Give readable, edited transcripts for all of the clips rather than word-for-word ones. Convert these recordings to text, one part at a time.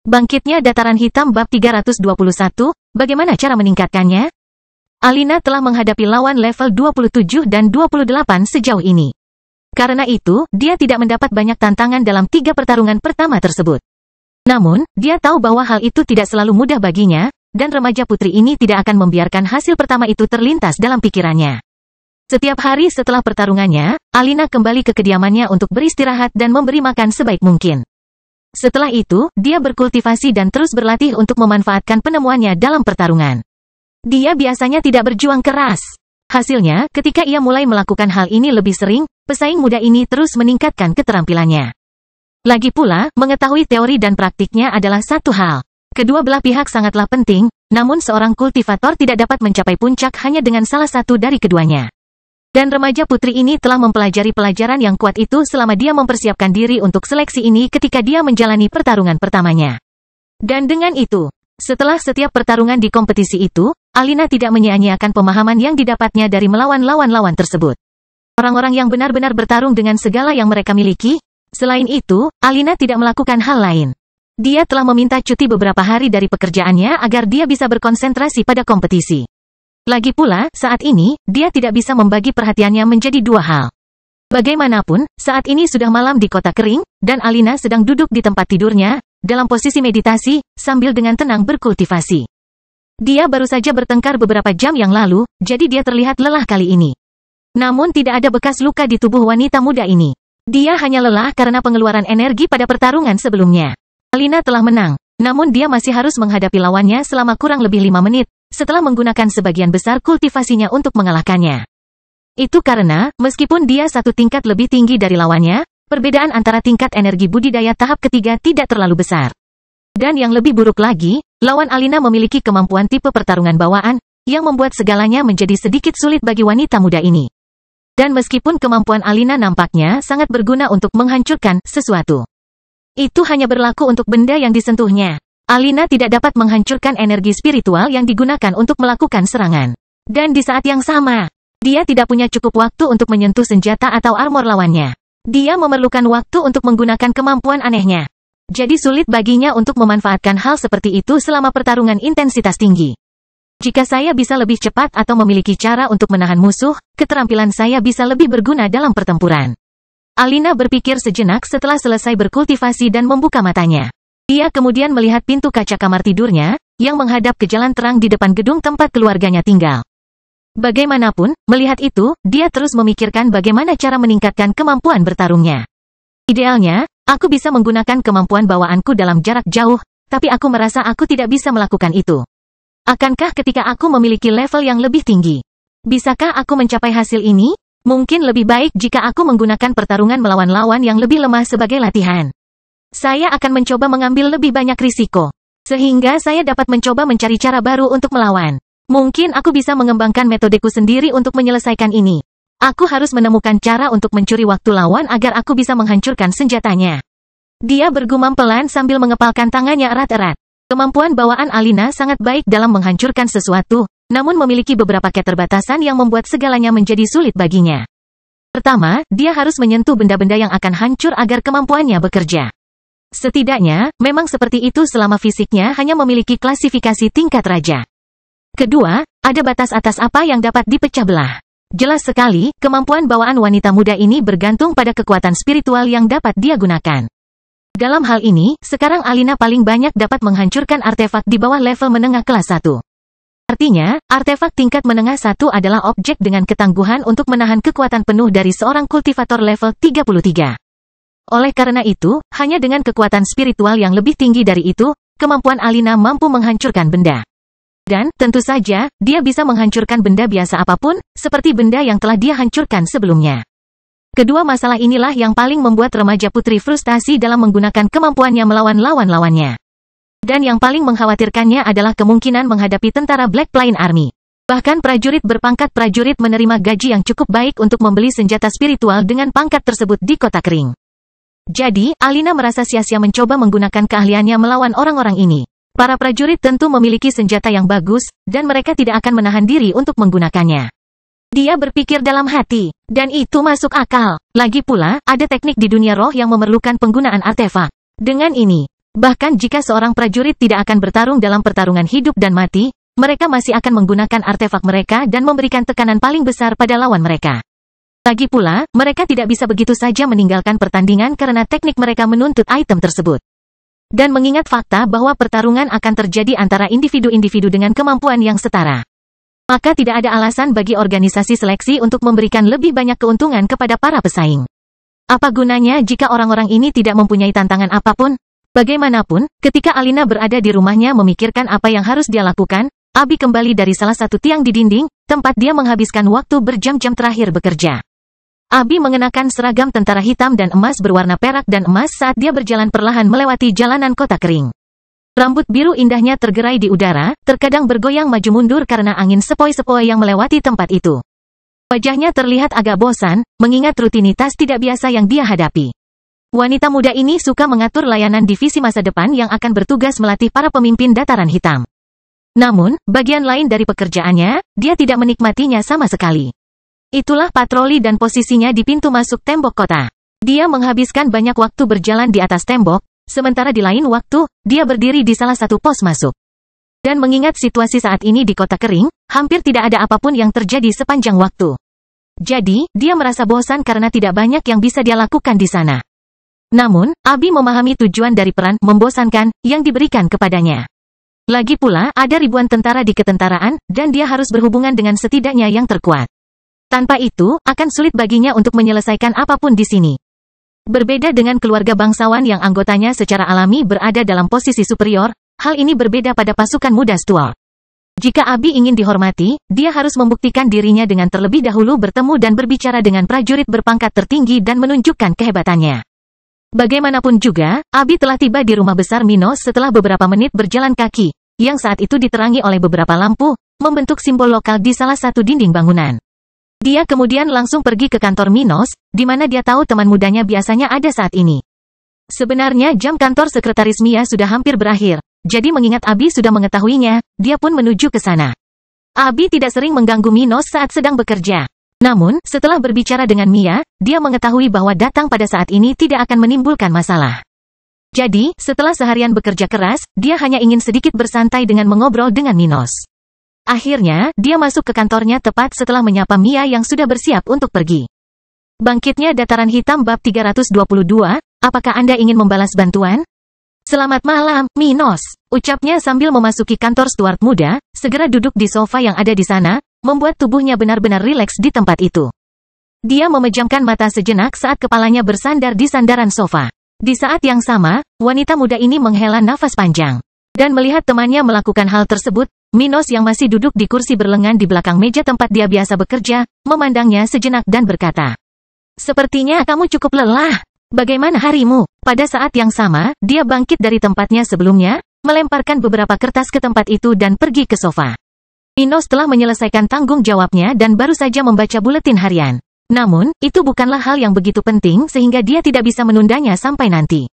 Bangkitnya Dataran Hitam bab 321, bagaimana cara meningkatkannya? Alina telah menghadapi lawan level 27 dan 28 sejauh ini. Karena itu, dia tidak mendapat banyak tantangan dalam 3 pertarungan pertama tersebut. Namun, dia tahu bahwa hal itu tidak selalu mudah baginya, dan remaja putri ini tidak akan membiarkan hasil pertama itu terlintas dalam pikirannya. Setiap hari setelah pertarungannya, Alina kembali ke kediamannya untuk beristirahat dan memberi makan sebaik mungkin. Setelah itu, dia berkultivasi dan terus berlatih untuk memanfaatkan penemuannya dalam pertarungan. Dia biasanya tidak berjuang keras. Hasilnya, ketika ia mulai melakukan hal ini lebih sering, pesaing muda ini terus meningkatkan keterampilannya. Lagi pula, mengetahui teori dan praktiknya adalah satu hal. Kedua belah pihak sangatlah penting, namun seorang kultivator tidak dapat mencapai puncak hanya dengan salah satu dari keduanya. Dan remaja putri ini telah mempelajari pelajaran yang kuat itu selama dia mempersiapkan diri untuk seleksi ini ketika dia menjalani pertarungan pertamanya. Dan dengan itu, setelah setiap pertarungan di kompetisi itu, Alina tidak menyia-nyiakan pemahaman yang didapatnya dari melawan lawan-lawan tersebut. Orang-orang yang benar-benar bertarung dengan segala yang mereka miliki. Selain itu, Alina tidak melakukan hal lain. Dia telah meminta cuti beberapa hari dari pekerjaannya agar dia bisa berkonsentrasi pada kompetisi. Lagi pula, saat ini, dia tidak bisa membagi perhatiannya menjadi 2 hal. Bagaimanapun, saat ini sudah malam di kota kering, dan Alina sedang duduk di tempat tidurnya, dalam posisi meditasi, sambil dengan tenang berkultivasi. Dia baru saja bertengkar beberapa jam yang lalu, jadi dia terlihat lelah kali ini. Namun tidak ada bekas luka di tubuh wanita muda ini. Dia hanya lelah karena pengeluaran energi pada pertarungan sebelumnya. Alina telah menang, namun dia masih harus menghadapi lawannya selama kurang lebih 5 menit, setelah menggunakan sebagian besar kultivasinya untuk mengalahkannya. Itu karena, meskipun dia 1 tingkat lebih tinggi dari lawannya, perbedaan antara tingkat energi budidaya tahap ketiga tidak terlalu besar. Dan yang lebih buruk lagi, lawan Alina memiliki kemampuan tipe pertarungan bawaan, yang membuat segalanya menjadi sedikit sulit bagi wanita muda ini. Dan meskipun kemampuan Alina nampaknya sangat berguna untuk menghancurkan sesuatu, itu hanya berlaku untuk benda yang disentuhnya. Alina tidak dapat menghancurkan energi spiritual yang digunakan untuk melakukan serangan. Dan di saat yang sama, dia tidak punya cukup waktu untuk menyentuh senjata atau armor lawannya. Dia memerlukan waktu untuk menggunakan kemampuan anehnya. Jadi sulit baginya untuk memanfaatkan hal seperti itu selama pertarungan intensitas tinggi. Jika saya bisa lebih cepat atau memiliki cara untuk menahan musuh, keterampilan saya bisa lebih berguna dalam pertempuran. Alina berpikir sejenak setelah selesai berkultivasi dan membuka matanya. Dia kemudian melihat pintu kaca kamar tidurnya, yang menghadap ke jalan terang di depan gedung tempat keluarganya tinggal. Bagaimanapun, melihat itu, dia terus memikirkan bagaimana cara meningkatkan kemampuan bertarungnya. Idealnya, aku bisa menggunakan kemampuan bawaanku dalam jarak jauh, tapi aku merasa aku tidak bisa melakukan itu. Akankah ketika aku memiliki level yang lebih tinggi? Bisakah aku mencapai hasil ini? Mungkin lebih baik jika aku menggunakan pertarungan melawan lawan yang lebih lemah sebagai latihan. Saya akan mencoba mengambil lebih banyak risiko, sehingga saya dapat mencoba mencari cara baru untuk melawan. Mungkin aku bisa mengembangkan metodeku sendiri untuk menyelesaikan ini. Aku harus menemukan cara untuk mencuri waktu lawan agar aku bisa menghancurkan senjatanya. Dia bergumam pelan sambil mengepalkan tangannya erat-erat. Kemampuan bawaan Alina sangat baik dalam menghancurkan sesuatu, namun memiliki beberapa keterbatasan yang membuat segalanya menjadi sulit baginya. Pertama, dia harus menyentuh benda-benda yang akan hancur agar kemampuannya bekerja. Setidaknya, memang seperti itu selama fisiknya hanya memiliki klasifikasi tingkat raja. Kedua, ada batas atas apa yang dapat dipecah belah. Jelas sekali, kemampuan bawaan wanita muda ini bergantung pada kekuatan spiritual yang dapat dia gunakan. Dalam hal ini, sekarang Alina paling banyak dapat menghancurkan artefak di bawah level menengah kelas 1. Artinya, artefak tingkat menengah 1 adalah objek dengan ketangguhan untuk menahan kekuatan penuh dari seorang kultivator level 33. Oleh karena itu, hanya dengan kekuatan spiritual yang lebih tinggi dari itu, kemampuan Alina mampu menghancurkan benda. Dan, tentu saja, dia bisa menghancurkan benda biasa apapun, seperti benda yang telah dia hancurkan sebelumnya. Kedua masalah inilah yang paling membuat remaja putri frustasi dalam menggunakan kemampuannya melawan lawan-lawannya. Dan yang paling mengkhawatirkannya adalah kemungkinan menghadapi tentara Black Plain Army. Bahkan prajurit berpangkat prajurit menerima gaji yang cukup baik untuk membeli senjata spiritual dengan pangkat tersebut di kota kering. Jadi, Alina merasa sia-sia mencoba menggunakan keahliannya melawan orang-orang ini. Para prajurit tentu memiliki senjata yang bagus, dan mereka tidak akan menahan diri untuk menggunakannya. Dia berpikir dalam hati, dan itu masuk akal. Lagi pula, ada teknik di dunia roh yang memerlukan penggunaan artefak. Dengan ini, Bahkan jika seorang prajurit tidak akan bertarung dalam pertarungan hidup dan mati, mereka masih akan menggunakan artefak mereka dan memberikan tekanan paling besar pada lawan mereka. Lagi pula, mereka tidak bisa begitu saja meninggalkan pertandingan karena teknik mereka menuntut item tersebut. Dan mengingat fakta bahwa pertarungan akan terjadi antara individu-individu dengan kemampuan yang setara, maka tidak ada alasan bagi organisasi seleksi untuk memberikan lebih banyak keuntungan kepada para pesaing. Apa gunanya jika orang-orang ini tidak mempunyai tantangan apapun? Bagaimanapun, ketika Alina berada di rumahnya memikirkan apa yang harus dia lakukan, Abi kembali dari salah satu tiang di dinding, tempat dia menghabiskan waktu berjam-jam terakhir bekerja. Abi mengenakan seragam tentara hitam dan emas berwarna perak dan emas saat dia berjalan perlahan melewati jalanan kota kering. Rambut biru indahnya tergerai di udara, terkadang bergoyang maju mundur karena angin sepoi-sepoi yang melewati tempat itu. Wajahnya terlihat agak bosan, mengingat rutinitas tidak biasa yang dia hadapi. Wanita muda ini suka mengatur layanan divisi masa depan yang akan bertugas melatih para pemimpin dataran hitam. Namun, bagian lain dari pekerjaannya, dia tidak menikmatinya sama sekali. Itulah patroli dan posisinya di pintu masuk tembok kota. Dia menghabiskan banyak waktu berjalan di atas tembok, sementara di lain waktu, dia berdiri di salah satu pos masuk. Dan mengingat situasi saat ini di kota kering, hampir tidak ada apapun yang terjadi sepanjang waktu. Jadi, dia merasa bosan karena tidak banyak yang bisa dia lakukan di sana. Namun, Abi memahami tujuan dari peran membosankan yang diberikan kepadanya. Lagi pula, ada ribuan tentara di ketentaraan, dan dia harus berhubungan dengan setidaknya yang terkuat. Tanpa itu, akan sulit baginya untuk menyelesaikan apapun di sini. Berbeda dengan keluarga bangsawan yang anggotanya secara alami berada dalam posisi superior, hal ini berbeda pada pasukan muda Stuart. Jika Abi ingin dihormati, dia harus membuktikan dirinya dengan terlebih dahulu bertemu dan berbicara dengan prajurit berpangkat tertinggi dan menunjukkan kehebatannya. Bagaimanapun juga, Abi telah tiba di rumah besar Minos setelah beberapa menit berjalan kaki, yang saat itu diterangi oleh beberapa lampu, membentuk simbol lokal di salah satu dinding bangunan. Dia kemudian langsung pergi ke kantor Minos, di mana dia tahu teman mudanya biasanya ada saat ini. Sebenarnya jam kantor sekretaris Mia sudah hampir berakhir, jadi mengingat Abi sudah mengetahuinya, dia pun menuju ke sana. Abi tidak sering mengganggu Minos saat sedang bekerja. Namun, setelah berbicara dengan Mia, dia mengetahui bahwa datang pada saat ini tidak akan menimbulkan masalah. Jadi, setelah seharian bekerja keras, dia hanya ingin sedikit bersantai dengan mengobrol dengan Minos. Akhirnya, dia masuk ke kantornya tepat setelah menyapa Mia yang sudah bersiap untuk pergi. Bangkitnya Dataran Hitam bab 322, apakah Anda ingin membalas bantuan? Selamat malam, Minos, ucapnya sambil memasuki kantor Stuart muda, segera duduk di sofa yang ada di sana, membuat tubuhnya benar-benar rileks di tempat itu. Dia memejamkan mata sejenak saat kepalanya bersandar di sandaran sofa. Di saat yang sama, wanita muda ini menghela nafas panjang. Dan melihat temannya melakukan hal tersebut, Minos yang masih duduk di kursi berlengan di belakang meja tempat dia biasa bekerja, memandangnya sejenak dan berkata, "Sepertinya kamu cukup lelah. Bagaimana harimu?" Pada saat yang sama, dia bangkit dari tempatnya sebelumnya, melemparkan beberapa kertas ke tempat itu dan pergi ke sofa. Minos telah menyelesaikan tanggung jawabnya dan baru saja membaca buletin harian. Namun, itu bukanlah hal yang begitu penting sehingga dia tidak bisa menundanya sampai nanti.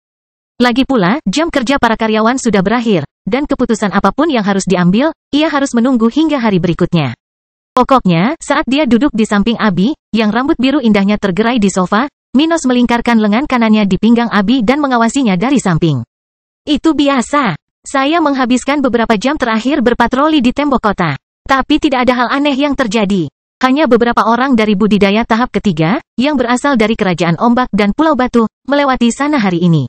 Lagi pula, jam kerja para karyawan sudah berakhir, dan keputusan apapun yang harus diambil, ia harus menunggu hingga hari berikutnya. Pokoknya, saat dia duduk di samping Abi, yang rambut biru indahnya tergerai di sofa, Minos melingkarkan lengan kanannya di pinggang Abi dan mengawasinya dari samping. Itu biasa. Saya menghabiskan beberapa jam terakhir berpatroli di tembok kota. Tapi tidak ada hal aneh yang terjadi. Hanya beberapa orang dari budidaya tahap ketiga, yang berasal dari Kerajaan Ombak dan Pulau Batu, melewati sana hari ini.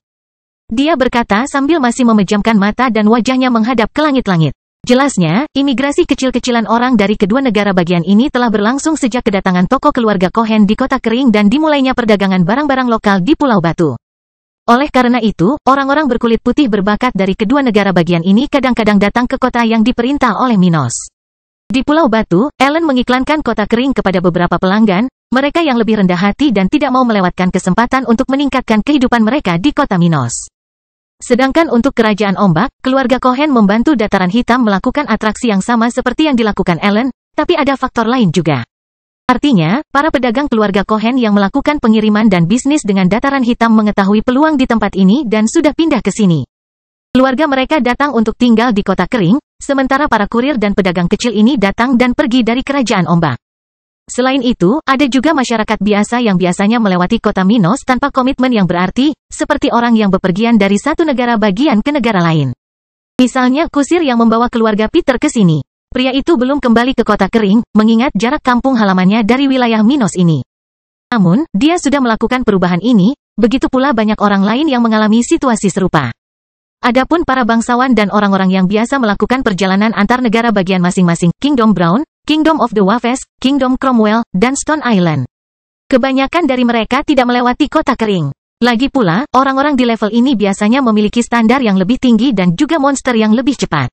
Dia berkata sambil masih memejamkan mata dan wajahnya menghadap ke langit-langit. Jelasnya, imigrasi kecil-kecilan orang dari kedua negara bagian ini telah berlangsung sejak kedatangan tokoh keluarga Cohen di kota kering dan dimulainya perdagangan barang-barang lokal di Pulau Batu. Oleh karena itu, orang-orang berkulit putih berbakat dari kedua negara bagian ini kadang-kadang datang ke kota yang diperintah oleh Minos. Di Pulau Batu, Ellen mengiklankan kota kering kepada beberapa pelanggan, mereka yang lebih rendah hati dan tidak mau melewatkan kesempatan untuk meningkatkan kehidupan mereka di kota Minos. Sedangkan untuk Kerajaan Ombak, keluarga Cohen membantu Dataran Hitam melakukan atraksi yang sama seperti yang dilakukan Ellen, tapi ada faktor lain juga. Artinya, para pedagang keluarga Cohen yang melakukan pengiriman dan bisnis dengan Dataran Hitam mengetahui peluang di tempat ini dan sudah pindah ke sini. Keluarga mereka datang untuk tinggal di kota kering, sementara para kurir dan pedagang kecil ini datang dan pergi dari Kerajaan Ombak. Selain itu, ada juga masyarakat biasa yang biasanya melewati kota Minos tanpa komitmen yang berarti, seperti orang yang bepergian dari satu negara bagian ke negara lain. Misalnya kusir yang membawa keluarga Peter ke sini. Pria itu belum kembali ke kota kering, mengingat jarak kampung halamannya dari wilayah Minos ini. Namun, dia sudah melakukan perubahan ini, begitu pula banyak orang lain yang mengalami situasi serupa. Adapun para bangsawan dan orang-orang yang biasa melakukan perjalanan antar negara bagian masing-masing, Kingdom Brown, Kingdom of the Wafes, Kingdom Cromwell, dan Stone Island. Kebanyakan dari mereka tidak melewati kota kering. Lagi pula, orang-orang di level ini biasanya memiliki standar yang lebih tinggi dan juga monster yang lebih cepat.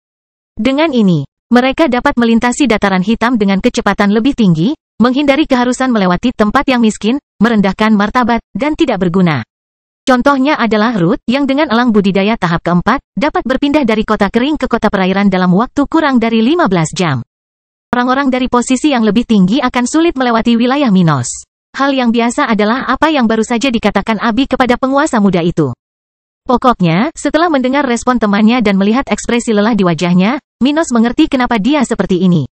Dengan ini, mereka dapat melintasi dataran hitam dengan kecepatan lebih tinggi, menghindari keharusan melewati tempat yang miskin, merendahkan martabat, dan tidak berguna. Contohnya adalah Ruth, yang dengan elang budidaya tahap keempat, dapat berpindah dari kota kering ke kota perairan dalam waktu kurang dari 15 jam. Orang-orang dari posisi yang lebih tinggi akan sulit melewati wilayah Minos. Hal yang biasa adalah apa yang baru saja dikatakan Abi kepada penguasa muda itu. Pokoknya, setelah mendengar respon temannya dan melihat ekspresi lelah di wajahnya, Minos mengerti kenapa dia seperti ini.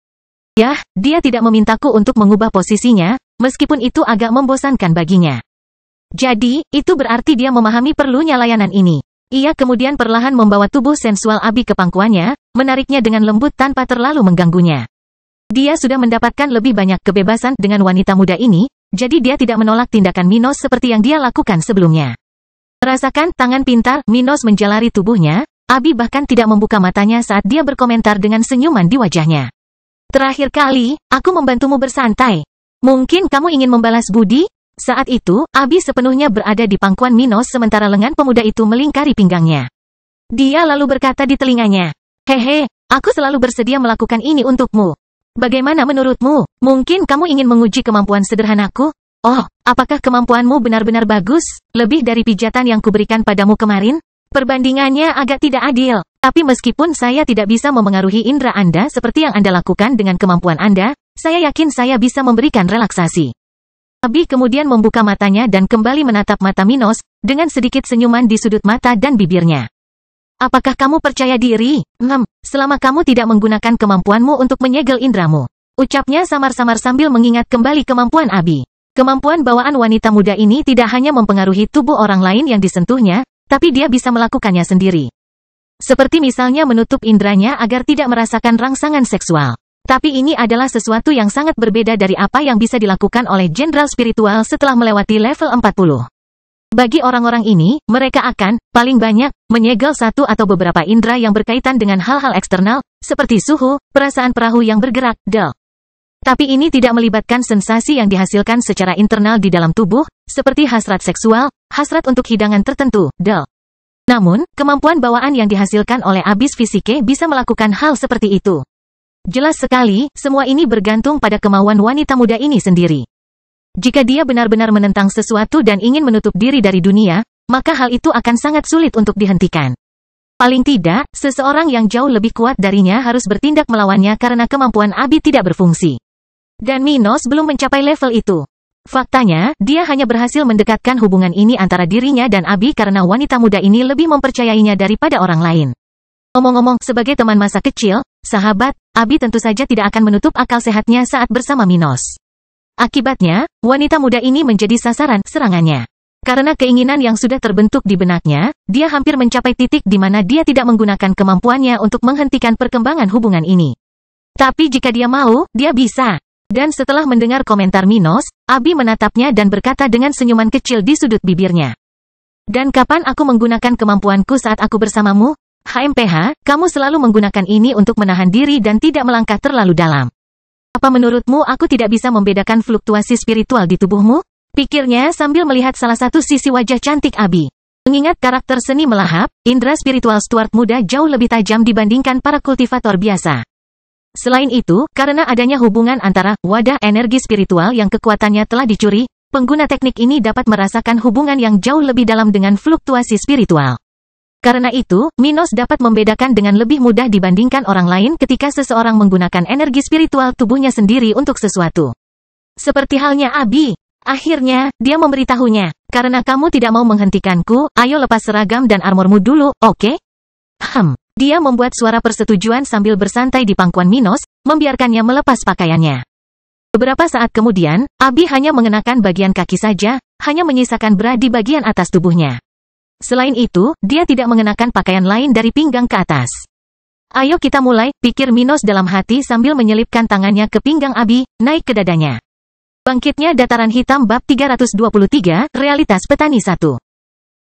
Yah, dia tidak memintaku untuk mengubah posisinya, meskipun itu agak membosankan baginya. Jadi, itu berarti dia memahami perlunya layanan ini. Ia kemudian perlahan membawa tubuh sensual Abi ke pangkuannya, menariknya dengan lembut tanpa terlalu mengganggunya. Dia sudah mendapatkan lebih banyak kebebasan dengan wanita muda ini, jadi dia tidak menolak tindakan Minos seperti yang dia lakukan sebelumnya. Merasakan tangan pintar Minos menjalari tubuhnya, Abi bahkan tidak membuka matanya saat dia berkomentar dengan senyuman di wajahnya. Terakhir kali, aku membantumu bersantai. Mungkin kamu ingin membalas budi? Saat itu, Abi sepenuhnya berada di pangkuan Minos sementara lengan pemuda itu melingkari pinggangnya. Dia lalu berkata di telinganya, "Hehe, aku selalu bersedia melakukan ini untukmu. Bagaimana menurutmu? Mungkin kamu ingin menguji kemampuan sederhanaku? Oh, apakah kemampuanmu benar-benar bagus? Lebih dari pijatan yang kuberikan padamu kemarin? Perbandingannya agak tidak adil. Tapi meskipun saya tidak bisa memengaruhi indera Anda seperti yang Anda lakukan dengan kemampuan Anda, saya yakin saya bisa memberikan relaksasi." Abi kemudian membuka matanya dan kembali menatap mata Minos, dengan sedikit senyuman di sudut mata dan bibirnya. "Apakah kamu percaya diri? Selama kamu tidak menggunakan kemampuanmu untuk menyegel indramu." Ucapnya samar-samar sambil mengingat kembali kemampuan Abi. Kemampuan bawaan wanita muda ini tidak hanya mempengaruhi tubuh orang lain yang disentuhnya, tapi dia bisa melakukannya sendiri. Seperti misalnya menutup indranya agar tidak merasakan rangsangan seksual. Tapi ini adalah sesuatu yang sangat berbeda dari apa yang bisa dilakukan oleh jenderal spiritual setelah melewati level 40. Bagi orang-orang ini, mereka akan, paling banyak, menyegel satu atau beberapa indera yang berkaitan dengan hal-hal eksternal, seperti suhu, perasaan perahu yang bergerak, Tapi ini tidak melibatkan sensasi yang dihasilkan secara internal di dalam tubuh, seperti hasrat seksual, hasrat untuk hidangan tertentu, Namun, kemampuan bawaan yang dihasilkan oleh abis fisike bisa melakukan hal seperti itu. Jelas sekali, semua ini bergantung pada kemauan wanita muda ini sendiri. Jika dia benar-benar menentang sesuatu dan ingin menutup diri dari dunia, maka hal itu akan sangat sulit untuk dihentikan. Paling tidak, seseorang yang jauh lebih kuat darinya harus bertindak melawannya karena kemampuan Abi tidak berfungsi. Dan Minos belum mencapai level itu. Faktanya, dia hanya berhasil mendekatkan hubungan ini antara dirinya dan Abi karena wanita muda ini lebih mempercayainya daripada orang lain. Ngomong-ngomong, sebagai teman masa kecil, sahabat, Abi tentu saja tidak akan menutup akal sehatnya saat bersama Minos. Akibatnya, wanita muda ini menjadi sasaran serangannya. Karena keinginan yang sudah terbentuk di benaknya, dia hampir mencapai titik di mana dia tidak menggunakan kemampuannya untuk menghentikan perkembangan hubungan ini. Tapi jika dia mau, dia bisa. Dan setelah mendengar komentar Minos, Abi menatapnya dan berkata dengan senyuman kecil di sudut bibirnya. "Dan kapan aku menggunakan kemampuanku saat aku bersamamu? HMPH, kamu selalu menggunakan ini untuk menahan diri dan tidak melangkah terlalu dalam. Apa menurutmu aku tidak bisa membedakan fluktuasi spiritual di tubuhmu?" Pikirnya sambil melihat salah satu sisi wajah cantik Abi. Mengingat karakter seni melahap, indera spiritual Stuart muda jauh lebih tajam dibandingkan para kultivator biasa. Selain itu, karena adanya hubungan antara wadah energi spiritual yang kekuatannya telah dicuri, pengguna teknik ini dapat merasakan hubungan yang jauh lebih dalam dengan fluktuasi spiritual. Karena itu, Minos dapat membedakan dengan lebih mudah dibandingkan orang lain ketika seseorang menggunakan energi spiritual tubuhnya sendiri untuk sesuatu. Seperti halnya Abi. Akhirnya, dia memberitahunya, "Karena kamu tidak mau menghentikanku, ayo lepas seragam dan armormu dulu, oke?" Dia membuat suara persetujuan sambil bersantai di pangkuan Minos, membiarkannya melepas pakaiannya. Beberapa saat kemudian, Abi hanya mengenakan bagian kaki saja, hanya menyisakan bra di bagian atas tubuhnya. Selain itu, dia tidak mengenakan pakaian lain dari pinggang ke atas. Ayo kita mulai, pikir Minos dalam hati sambil menyelipkan tangannya ke pinggang Abi, naik ke dadanya. Bangkitnya Dataran Hitam bab 323, Realitas Petani 1.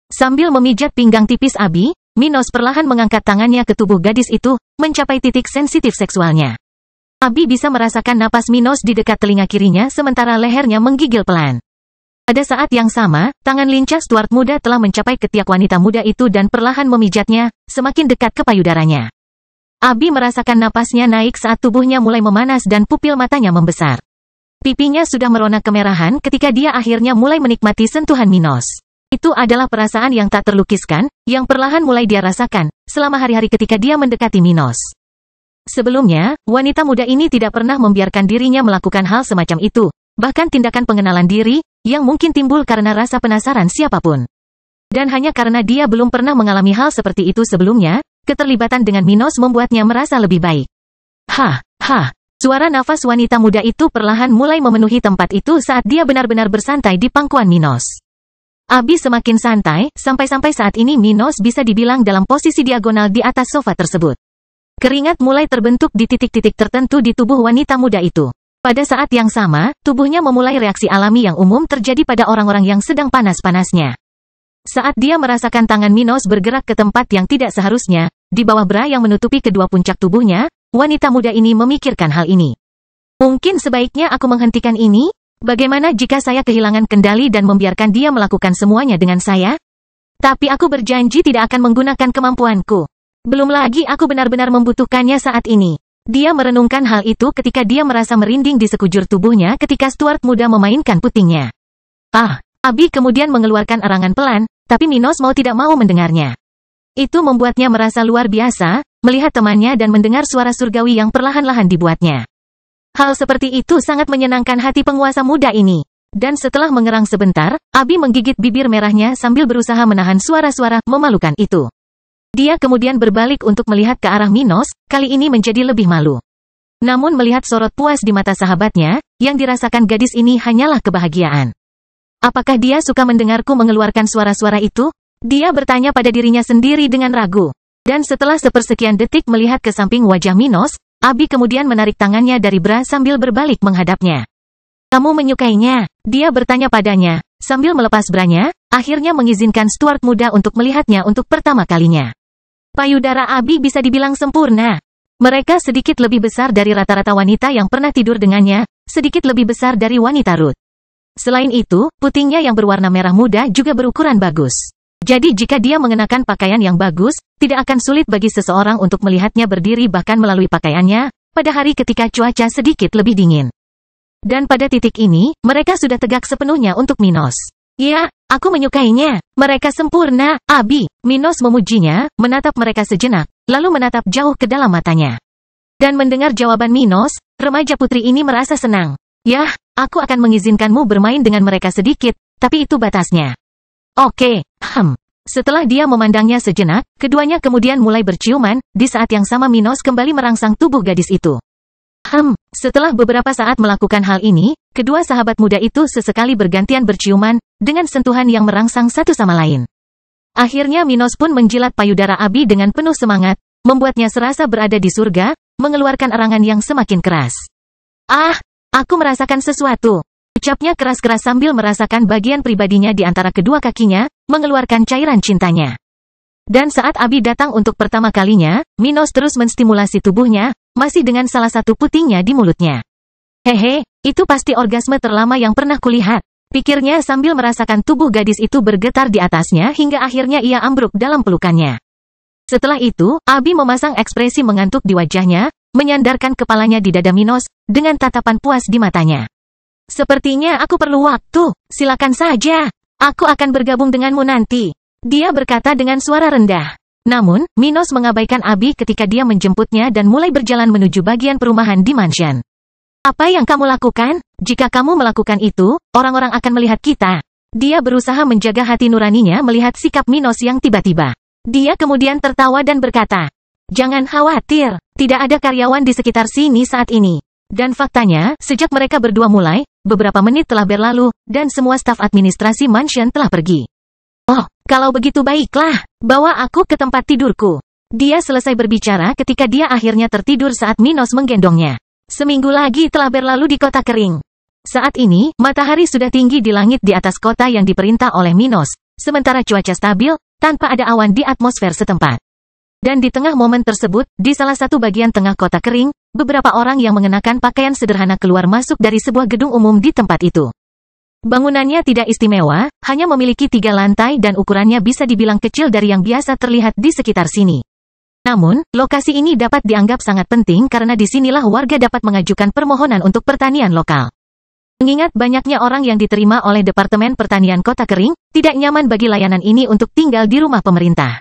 Sambil memijat pinggang tipis Abi, Minos perlahan mengangkat tangannya ke tubuh gadis itu, mencapai titik sensitif seksualnya. Abi bisa merasakan napas Minos di dekat telinga kirinya sementara lehernya menggigil pelan. Pada saat yang sama, tangan lincah Stuart muda telah mencapai ketiak wanita muda itu dan perlahan memijatnya, semakin dekat ke payudaranya. Abi merasakan napasnya naik saat tubuhnya mulai memanas dan pupil matanya membesar. Pipinya sudah merona kemerahan ketika dia akhirnya mulai menikmati sentuhan Minos. Itu adalah perasaan yang tak terlukiskan, yang perlahan mulai dia rasakan, selama hari-hari ketika dia mendekati Minos. Sebelumnya, wanita muda ini tidak pernah membiarkan dirinya melakukan hal semacam itu, bahkan tindakan pengenalan diri, yang mungkin timbul karena rasa penasaran siapapun. Dan hanya karena dia belum pernah mengalami hal seperti itu sebelumnya, keterlibatan dengan Minos membuatnya merasa lebih baik. Hah. Suara nafas wanita muda itu perlahan mulai memenuhi tempat itu saat dia benar-benar bersantai di pangkuan Minos. Abi semakin santai, sampai-sampai saat ini Minos bisa dibilang dalam posisi diagonal di atas sofa tersebut. Keringat mulai terbentuk di titik-titik tertentu di tubuh wanita muda itu. Pada saat yang sama, tubuhnya memulai reaksi alami yang umum terjadi pada orang-orang yang sedang panas-panasnya. Saat dia merasakan tangan Minos bergerak ke tempat yang tidak seharusnya, di bawah bra yang menutupi kedua puncak tubuhnya, wanita muda ini memikirkan hal ini. Mungkin sebaiknya aku menghentikan ini? Bagaimana jika saya kehilangan kendali dan membiarkan dia melakukan semuanya dengan saya? Tapi aku berjanji tidak akan menggunakan kemampuanku. Belum lagi aku benar-benar membutuhkannya saat ini. Dia merenungkan hal itu ketika dia merasa merinding di sekujur tubuhnya ketika Stuart muda memainkan putingnya. Abi kemudian mengeluarkan erangan pelan, tapi Minos mau tidak mau mendengarnya. Itu membuatnya merasa luar biasa, melihat temannya dan mendengar suara surgawi yang perlahan-lahan dibuatnya. Hal seperti itu sangat menyenangkan hati penguasa muda ini. Dan setelah mengerang sebentar, Abi menggigit bibir merahnya sambil berusaha menahan suara-suara memalukan itu. Dia kemudian berbalik untuk melihat ke arah Minos, kali ini menjadi lebih malu. Namun melihat sorot puas di mata sahabatnya, yang dirasakan gadis ini hanyalah kebahagiaan. Apakah dia suka mendengarku mengeluarkan suara-suara itu? Dia bertanya pada dirinya sendiri dengan ragu. Dan setelah sepersekian detik melihat ke samping wajah Minos, Abi kemudian menarik tangannya dari bra sambil berbalik menghadapnya. Kamu menyukainya? Dia bertanya padanya, sambil melepas branya, akhirnya mengizinkan Stuart muda untuk melihatnya untuk pertama kalinya. Payudara Abi bisa dibilang sempurna. Mereka sedikit lebih besar dari rata-rata wanita yang pernah tidur dengannya, sedikit lebih besar dari wanita Ruth. Selain itu, putingnya yang berwarna merah muda juga berukuran bagus. Jadi jika dia mengenakan pakaian yang bagus, tidak akan sulit bagi seseorang untuk melihatnya berdiri bahkan melalui pakaiannya, pada hari ketika cuaca sedikit lebih dingin. Dan pada titik ini, mereka sudah tegak sepenuhnya untuk Minos. Ya, aku menyukainya. Mereka sempurna, Abi. Minos memujinya, menatap mereka sejenak, lalu menatap jauh ke dalam matanya. Dan mendengar jawaban Minos, remaja putri ini merasa senang. Yah, aku akan mengizinkanmu bermain dengan mereka sedikit, tapi itu batasnya. Oke. Setelah dia memandangnya sejenak, keduanya kemudian mulai berciuman, di saat yang sama Minos kembali merangsang tubuh gadis itu. Setelah beberapa saat melakukan hal ini, kedua sahabat muda itu sesekali bergantian berciuman, dengan sentuhan yang merangsang satu sama lain. Akhirnya Minos pun menjilat payudara Abi dengan penuh semangat, membuatnya serasa berada di surga, mengeluarkan erangan yang semakin keras. Aku merasakan sesuatu. Ucapnya keras-keras sambil merasakan bagian pribadinya di antara kedua kakinya, mengeluarkan cairan cintanya. Dan saat Abi datang untuk pertama kalinya, Minos terus menstimulasi tubuhnya, masih dengan salah satu putingnya di mulutnya. Hehe, itu pasti orgasme terlama yang pernah kulihat, pikirnya sambil merasakan tubuh gadis itu bergetar di atasnya hingga akhirnya ia ambruk dalam pelukannya. Setelah itu, Abi memasang ekspresi mengantuk di wajahnya, menyandarkan kepalanya di dada Minos, dengan tatapan puas di matanya. Sepertinya aku perlu waktu, silakan saja. Aku akan bergabung denganmu nanti. Dia berkata dengan suara rendah. Namun, Minos mengabaikan Abi ketika dia menjemputnya dan mulai berjalan menuju bagian perumahan di mansion. Apa yang kamu lakukan? Jika kamu melakukan itu, orang-orang akan melihat kita. Dia berusaha menjaga hati nuraninya melihat sikap Minos yang tiba-tiba. Dia kemudian tertawa dan berkata, jangan khawatir, tidak ada karyawan di sekitar sini saat ini. Dan faktanya, sejak mereka berdua mulai, beberapa menit telah berlalu, dan semua staf administrasi mansion telah pergi. Oh, kalau begitu baiklah, bawa aku ke tempat tidurku. Dia selesai berbicara ketika dia akhirnya tertidur saat Minos menggendongnya. Seminggu lagi telah berlalu di kota kering. Saat ini, matahari sudah tinggi di langit di atas kota yang diperintah oleh Minos, sementara cuaca stabil, tanpa ada awan di atmosfer setempat. Dan di tengah momen tersebut, di salah satu bagian tengah kota kering, beberapa orang yang mengenakan pakaian sederhana keluar masuk dari sebuah gedung umum di tempat itu. Bangunannya tidak istimewa, hanya memiliki 3 lantai dan ukurannya bisa dibilang kecil dari yang biasa terlihat di sekitar sini. Namun, lokasi ini dapat dianggap sangat penting karena disinilah warga dapat mengajukan permohonan untuk pertanian lokal. Mengingat banyaknya orang yang diterima oleh Departemen Pertanian Kota Kering, tidak nyaman bagi layanan ini untuk tinggal di rumah pemerintah.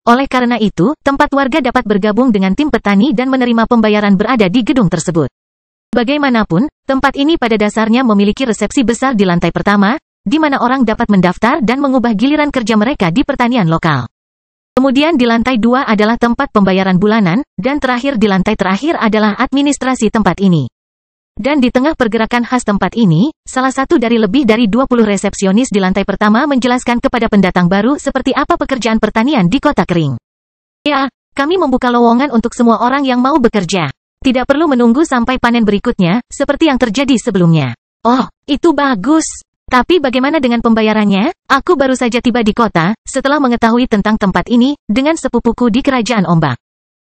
Oleh karena itu, tempat warga dapat bergabung dengan tim petani dan menerima pembayaran berada di gedung tersebut. Bagaimanapun, tempat ini pada dasarnya memiliki resepsi besar di lantai pertama, di mana orang dapat mendaftar dan mengubah giliran kerja mereka di pertanian lokal. Kemudian di lantai 2 adalah tempat pembayaran bulanan, dan terakhir di lantai terakhir adalah administrasi tempat ini. Dan di tengah pergerakan khas tempat ini, salah satu dari lebih dari 20 resepsionis di lantai pertama menjelaskan kepada pendatang baru seperti apa pekerjaan pertanian di kota kering. Ya, kami membuka lowongan untuk semua orang yang mau bekerja. Tidak perlu menunggu sampai panen berikutnya, seperti yang terjadi sebelumnya. Oh, itu bagus. Tapi bagaimana dengan pembayarannya? Aku baru saja tiba di kota, setelah mengetahui tentang tempat ini, dengan sepupuku di Kerajaan Ombak.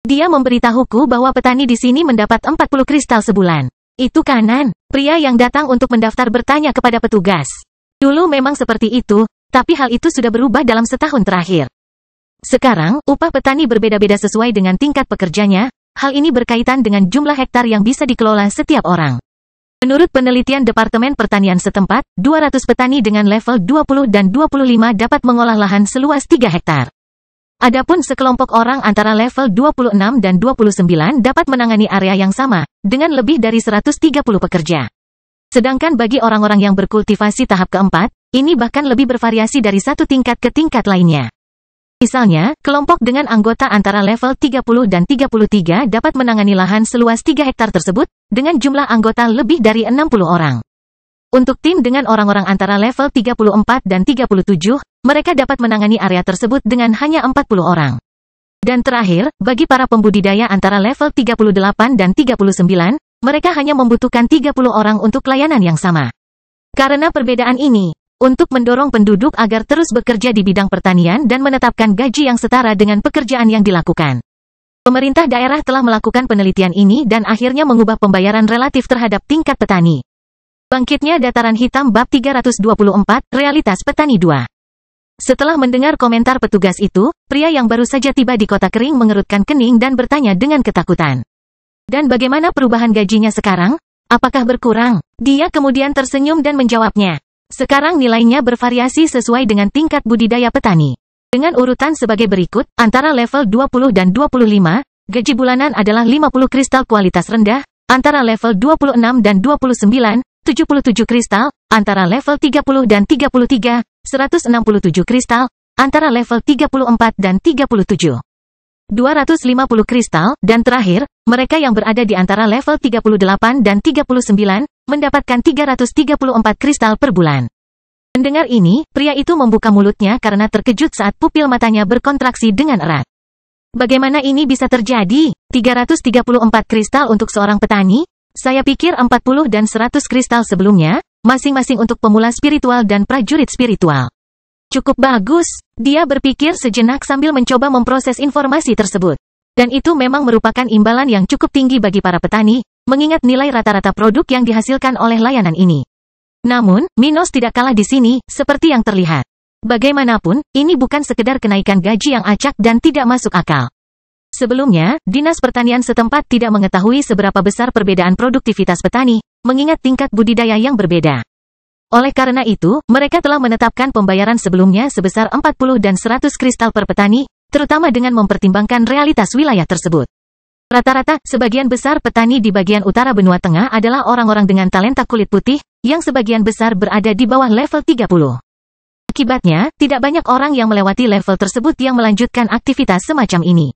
Dia memberitahuku bahwa petani di sini mendapat 40 kristal sebulan. Itu kanan, pria yang datang untuk mendaftar bertanya kepada petugas. Dulu memang seperti itu, tapi hal itu sudah berubah dalam setahun terakhir. Sekarang, upah petani berbeda-beda sesuai dengan tingkat pekerjanya. Hal ini berkaitan dengan jumlah hektar yang bisa dikelola setiap orang. Menurut penelitian Departemen Pertanian setempat, 200 petani dengan level 20 dan 25 dapat mengolah lahan seluas 3 hektar. Adapun sekelompok orang antara level 26 dan 29 dapat menangani area yang sama, dengan lebih dari 130 pekerja. Sedangkan bagi orang-orang yang berkultivasi tahap keempat, ini bahkan lebih bervariasi dari satu tingkat ke tingkat lainnya. Misalnya, kelompok dengan anggota antara level 30 dan 33 dapat menangani lahan seluas 3 hektar tersebut, dengan jumlah anggota lebih dari 60 orang. Untuk tim dengan orang-orang antara level 34 dan 37, mereka dapat menangani area tersebut dengan hanya 40 orang. Dan terakhir, bagi para pembudidaya antara level 38 dan 39, mereka hanya membutuhkan 30 orang untuk layanan yang sama. Karena perbedaan ini, untuk mendorong penduduk agar terus bekerja di bidang pertanian dan menetapkan gaji yang setara dengan pekerjaan yang dilakukan. Pemerintah daerah telah melakukan penelitian ini dan akhirnya mengubah pembayaran relatif terhadap tingkat petani. Bangkitnya Dataran Hitam Bab 324, Realitas Petani 2. Setelah mendengar komentar petugas itu, pria yang baru saja tiba di kota kering mengerutkan kening dan bertanya dengan ketakutan. Dan bagaimana perubahan gajinya sekarang? Apakah berkurang? Dia kemudian tersenyum dan menjawabnya. Sekarang nilainya bervariasi sesuai dengan tingkat budidaya petani. Dengan urutan sebagai berikut, antara level 20 dan 25, gaji bulanan adalah 50 kristal kualitas rendah, antara level 26 dan 29, 77 kristal, antara level 30 dan 33, 167 kristal, antara level 34 dan 37. 250 kristal, dan terakhir, mereka yang berada di antara level 38 dan 39, mendapatkan 334 kristal per bulan. Mendengar ini, pria itu membuka mulutnya karena terkejut saat pupil matanya berkontraksi dengan erat. Bagaimana ini bisa terjadi? 334 kristal untuk seorang petani? Saya pikir 40 dan 100 kristal sebelumnya, masing-masing untuk pemula spiritual dan prajurit spiritual. Cukup bagus, dia berpikir sejenak sambil mencoba memproses informasi tersebut. Dan itu memang merupakan imbalan yang cukup tinggi bagi para petani, mengingat nilai rata-rata produk yang dihasilkan oleh layanan ini. Namun, Minos tidak kalah di sini, seperti yang terlihat. Bagaimanapun, ini bukan sekedar kenaikan gaji yang acak dan tidak masuk akal. Sebelumnya, Dinas Pertanian setempat tidak mengetahui seberapa besar perbedaan produktivitas petani, mengingat tingkat budidaya yang berbeda. Oleh karena itu, mereka telah menetapkan pembayaran sebelumnya sebesar 40 dan 100 kristal per petani, terutama dengan mempertimbangkan realitas wilayah tersebut. Rata-rata, sebagian besar petani di bagian utara benua tengah adalah orang-orang dengan talenta kulit putih, yang sebagian besar berada di bawah level 30. Akibatnya, tidak banyak orang yang melewati level tersebut yang melanjutkan aktivitas semacam ini.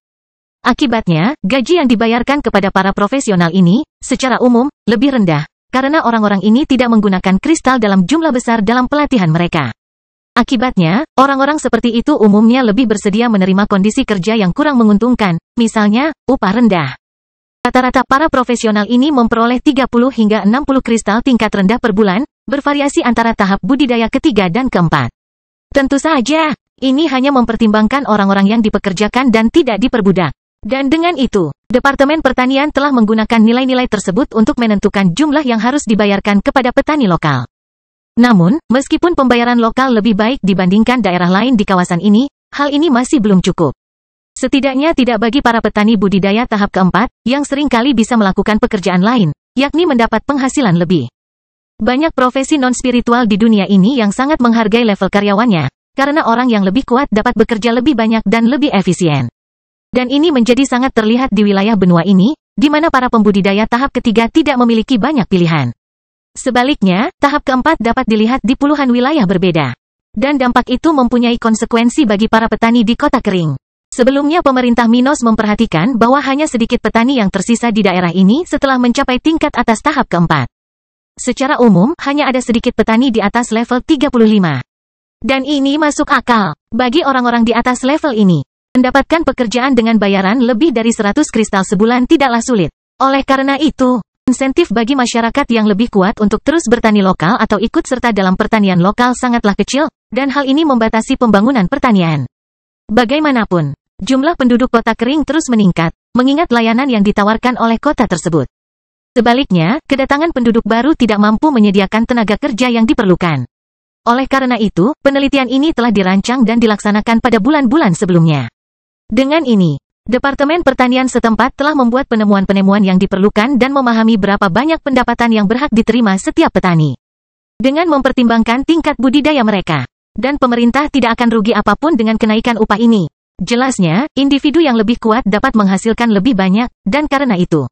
Akibatnya, gaji yang dibayarkan kepada para profesional ini, secara umum, lebih rendah, karena orang-orang ini tidak menggunakan kristal dalam jumlah besar dalam pelatihan mereka. Akibatnya, orang-orang seperti itu umumnya lebih bersedia menerima kondisi kerja yang kurang menguntungkan, misalnya, upah rendah. Rata-rata para profesional ini memperoleh 30 hingga 60 kristal tingkat rendah per bulan, bervariasi antara tahap budidaya ketiga dan keempat. Tentu saja, ini hanya mempertimbangkan orang-orang yang dipekerjakan dan tidak diperbudak. Dan dengan itu, Departemen Pertanian telah menggunakan nilai-nilai tersebut untuk menentukan jumlah yang harus dibayarkan kepada petani lokal. Namun, meskipun pembayaran lokal lebih baik dibandingkan daerah lain di kawasan ini, hal ini masih belum cukup. Setidaknya tidak bagi para petani budidaya tahap keempat, yang seringkali bisa melakukan pekerjaan lain, yakni mendapat penghasilan lebih. Banyak profesi non-spiritual di dunia ini yang sangat menghargai level karyawannya, karena orang yang lebih kuat dapat bekerja lebih banyak dan lebih efisien. Dan ini menjadi sangat terlihat di wilayah benua ini, di mana para pembudidaya tahap ketiga tidak memiliki banyak pilihan. Sebaliknya, tahap keempat dapat dilihat di puluhan wilayah berbeda. Dan dampak itu mempunyai konsekuensi bagi para petani di kota kering. Sebelumnya pemerintah Minos memperhatikan bahwa hanya sedikit petani yang tersisa di daerah ini setelah mencapai tingkat atas tahap keempat. Secara umum, hanya ada sedikit petani di atas level 35. Dan ini masuk akal. Bagi orang-orang di atas level ini, mendapatkan pekerjaan dengan bayaran lebih dari 100 kristal sebulan tidaklah sulit. Oleh karena itu, insentif bagi masyarakat yang lebih kuat untuk terus bertani lokal atau ikut serta dalam pertanian lokal sangatlah kecil, dan hal ini membatasi pembangunan pertanian. Bagaimanapun, jumlah penduduk kota kering terus meningkat, mengingat layanan yang ditawarkan oleh kota tersebut. Sebaliknya, kedatangan penduduk baru tidak mampu menyediakan tenaga kerja yang diperlukan. Oleh karena itu, penelitian ini telah dirancang dan dilaksanakan pada bulan-bulan sebelumnya. Dengan ini, Departemen Pertanian setempat telah membuat penemuan-penemuan yang diperlukan dan memahami berapa banyak pendapatan yang berhak diterima setiap petani. Dengan mempertimbangkan tingkat budidaya mereka, dan pemerintah tidak akan rugi apapun dengan kenaikan upah ini. Jelasnya, individu yang lebih kuat dapat menghasilkan lebih banyak, dan karena itu,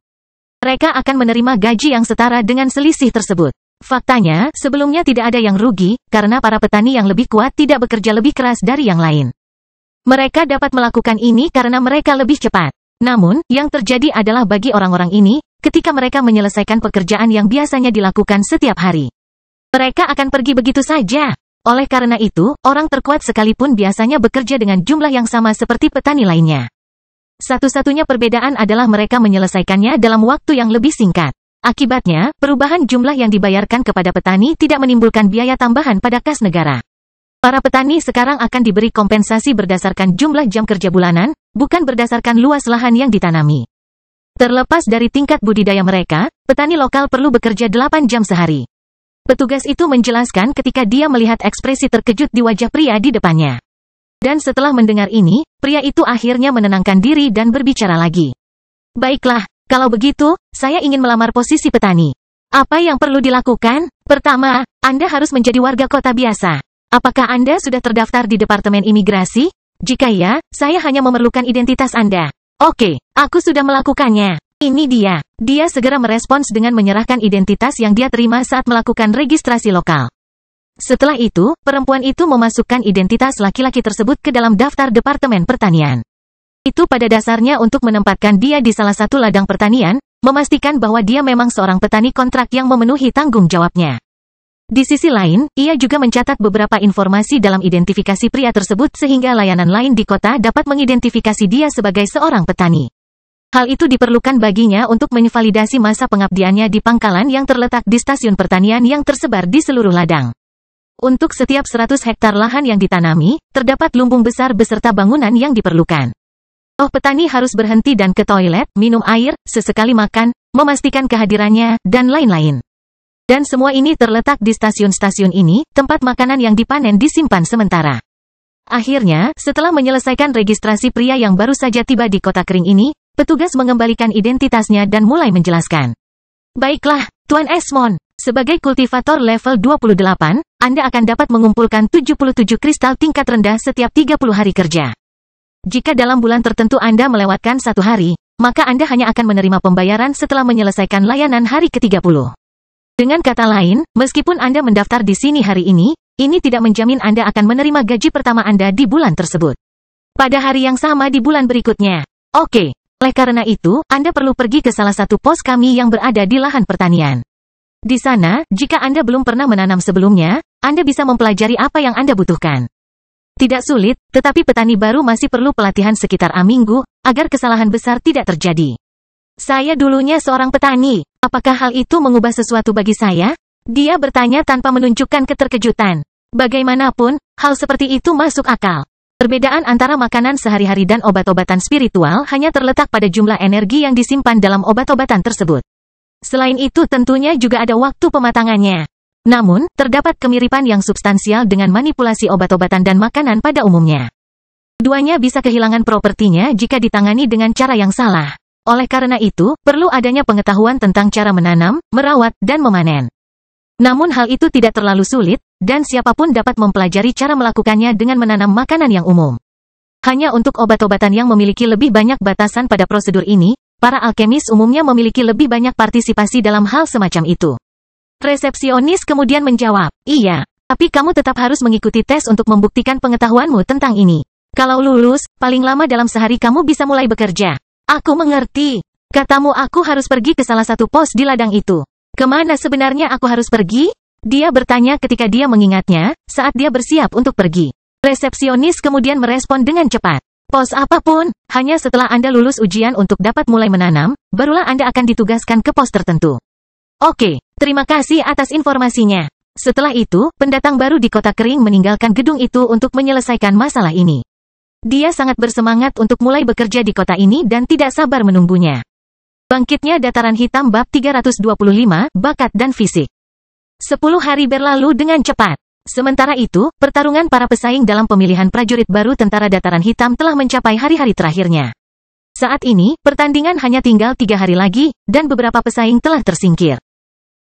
mereka akan menerima gaji yang setara dengan selisih tersebut. Faktanya, sebelumnya tidak ada yang rugi, karena para petani yang lebih kuat tidak bekerja lebih keras dari yang lain. Mereka dapat melakukan ini karena mereka lebih cepat. Namun, yang terjadi adalah bagi orang-orang ini, ketika mereka menyelesaikan pekerjaan yang biasanya dilakukan setiap hari, mereka akan pergi begitu saja. Oleh karena itu, orang terkuat sekalipun biasanya bekerja dengan jumlah yang sama seperti petani lainnya. Satu-satunya perbedaan adalah mereka menyelesaikannya dalam waktu yang lebih singkat. Akibatnya, perubahan jumlah yang dibayarkan kepada petani tidak menimbulkan biaya tambahan pada kas negara. Para petani sekarang akan diberi kompensasi berdasarkan jumlah jam kerja bulanan, bukan berdasarkan luas lahan yang ditanami. Terlepas dari tingkat budidaya mereka, petani lokal perlu bekerja 8 jam sehari. Petugas itu menjelaskan ketika dia melihat ekspresi terkejut di wajah pria di depannya. Dan setelah mendengar ini, pria itu akhirnya menenangkan diri dan berbicara lagi. Baiklah, kalau begitu, saya ingin melamar posisi petani. Apa yang perlu dilakukan? Pertama, Anda harus menjadi warga kota biasa. Apakah Anda sudah terdaftar di Departemen Imigrasi? Jika ya, saya hanya memerlukan identitas Anda. Oke, aku sudah melakukannya. Ini dia. Dia segera merespons dengan menyerahkan identitas yang dia terima saat melakukan registrasi lokal. Setelah itu, perempuan itu memasukkan identitas laki-laki tersebut ke dalam daftar Departemen Pertanian. Itu pada dasarnya untuk menempatkan dia di salah satu ladang pertanian, memastikan bahwa dia memang seorang petani kontrak yang memenuhi tanggung jawabnya. Di sisi lain, ia juga mencatat beberapa informasi dalam identifikasi pria tersebut sehingga layanan lain di kota dapat mengidentifikasi dia sebagai seorang petani. Hal itu diperlukan baginya untuk menvalidasi masa pengabdiannya di pangkalan yang terletak di stasiun pertanian yang tersebar di seluruh ladang. Untuk setiap 100 hektar lahan yang ditanami, terdapat lumbung besar beserta bangunan yang diperlukan. Petani harus berhenti dan ke toilet, minum air, sesekali makan, memastikan kehadirannya, dan lain-lain. Dan semua ini terletak di stasiun-stasiun ini, tempat makanan yang dipanen disimpan sementara. Akhirnya, setelah menyelesaikan registrasi pria yang baru saja tiba di kota kering ini, petugas mengembalikan identitasnya dan mulai menjelaskan. Baiklah, Tuan Esmond, sebagai kultivator level 28, Anda akan dapat mengumpulkan 77 kristal tingkat rendah setiap 30 hari kerja. Jika dalam bulan tertentu Anda melewatkan 1 hari, maka Anda hanya akan menerima pembayaran setelah menyelesaikan layanan hari ke-30. Dengan kata lain, meskipun Anda mendaftar di sini hari ini tidak menjamin Anda akan menerima gaji pertama Anda di bulan tersebut. Pada hari yang sama di bulan berikutnya. Oke. Oleh karena itu, Anda perlu pergi ke salah satu pos kami yang berada di lahan pertanian. Di sana, jika Anda belum pernah menanam sebelumnya, Anda bisa mempelajari apa yang Anda butuhkan. Tidak sulit, tetapi petani baru masih perlu pelatihan sekitar minggu, agar kesalahan besar tidak terjadi. Saya dulunya seorang petani, apakah hal itu mengubah sesuatu bagi saya? Dia bertanya tanpa menunjukkan keterkejutan. Bagaimanapun, hal seperti itu masuk akal. Perbedaan antara makanan sehari-hari dan obat-obatan spiritual hanya terletak pada jumlah energi yang disimpan dalam obat-obatan tersebut. Selain itu tentunya juga ada waktu pematangannya. Namun, terdapat kemiripan yang substansial dengan manipulasi obat-obatan dan makanan pada umumnya. Keduanya bisa kehilangan propertinya jika ditangani dengan cara yang salah. Oleh karena itu, perlu adanya pengetahuan tentang cara menanam, merawat, dan memanen. Namun hal itu tidak terlalu sulit, dan siapapun dapat mempelajari cara melakukannya dengan menanam makanan yang umum. Hanya untuk obat-obatan yang memiliki lebih banyak batasan pada prosedur ini, para alkemis umumnya memiliki lebih banyak partisipasi dalam hal semacam itu. Resepsionis kemudian menjawab, iya, tapi kamu tetap harus mengikuti tes untuk membuktikan pengetahuanmu tentang ini. Kalau lulus, paling lama dalam sehari kamu bisa mulai bekerja. Aku mengerti. Katamu aku harus pergi ke salah satu pos di ladang itu. Kemana sebenarnya aku harus pergi? Dia bertanya ketika dia mengingatnya, saat dia bersiap untuk pergi. Resepsionis kemudian merespon dengan cepat. Pos apapun, hanya setelah Anda lulus ujian untuk dapat mulai menanam, barulah Anda akan ditugaskan ke pos tertentu. Oke, terima kasih atas informasinya. Setelah itu, pendatang baru di kota kering meninggalkan gedung itu untuk menyelesaikan masalah ini. Dia sangat bersemangat untuk mulai bekerja di kota ini dan tidak sabar menunggunya. Bangkitnya Dataran Hitam bab 325, Bakat dan Fisik. 10 hari berlalu dengan cepat. Sementara itu, pertarungan para pesaing dalam pemilihan prajurit baru Tentara Dataran Hitam telah mencapai hari-hari terakhirnya. Saat ini, pertandingan hanya tinggal 3 hari lagi, dan beberapa pesaing telah tersingkir.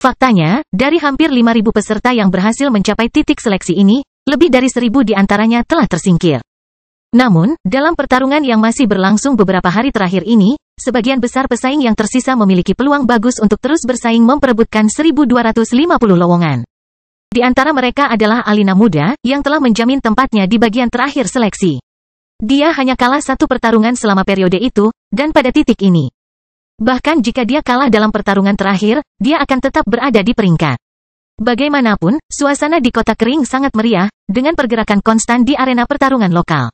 Faktanya, dari hampir 5.000 peserta yang berhasil mencapai titik seleksi ini, lebih dari 1.000 di antaranya telah tersingkir. Namun, dalam pertarungan yang masih berlangsung beberapa hari terakhir ini, sebagian besar pesaing yang tersisa memiliki peluang bagus untuk terus bersaing memperebutkan 1.250 lowongan. Di antara mereka adalah Alina Muda, yang telah menjamin tempatnya di bagian terakhir seleksi. Dia hanya kalah satu pertarungan selama periode itu, dan pada titik ini. Bahkan jika dia kalah dalam pertarungan terakhir, dia akan tetap berada di peringkat. Bagaimanapun, suasana di kota kering sangat meriah, dengan pergerakan konstan di arena pertarungan lokal.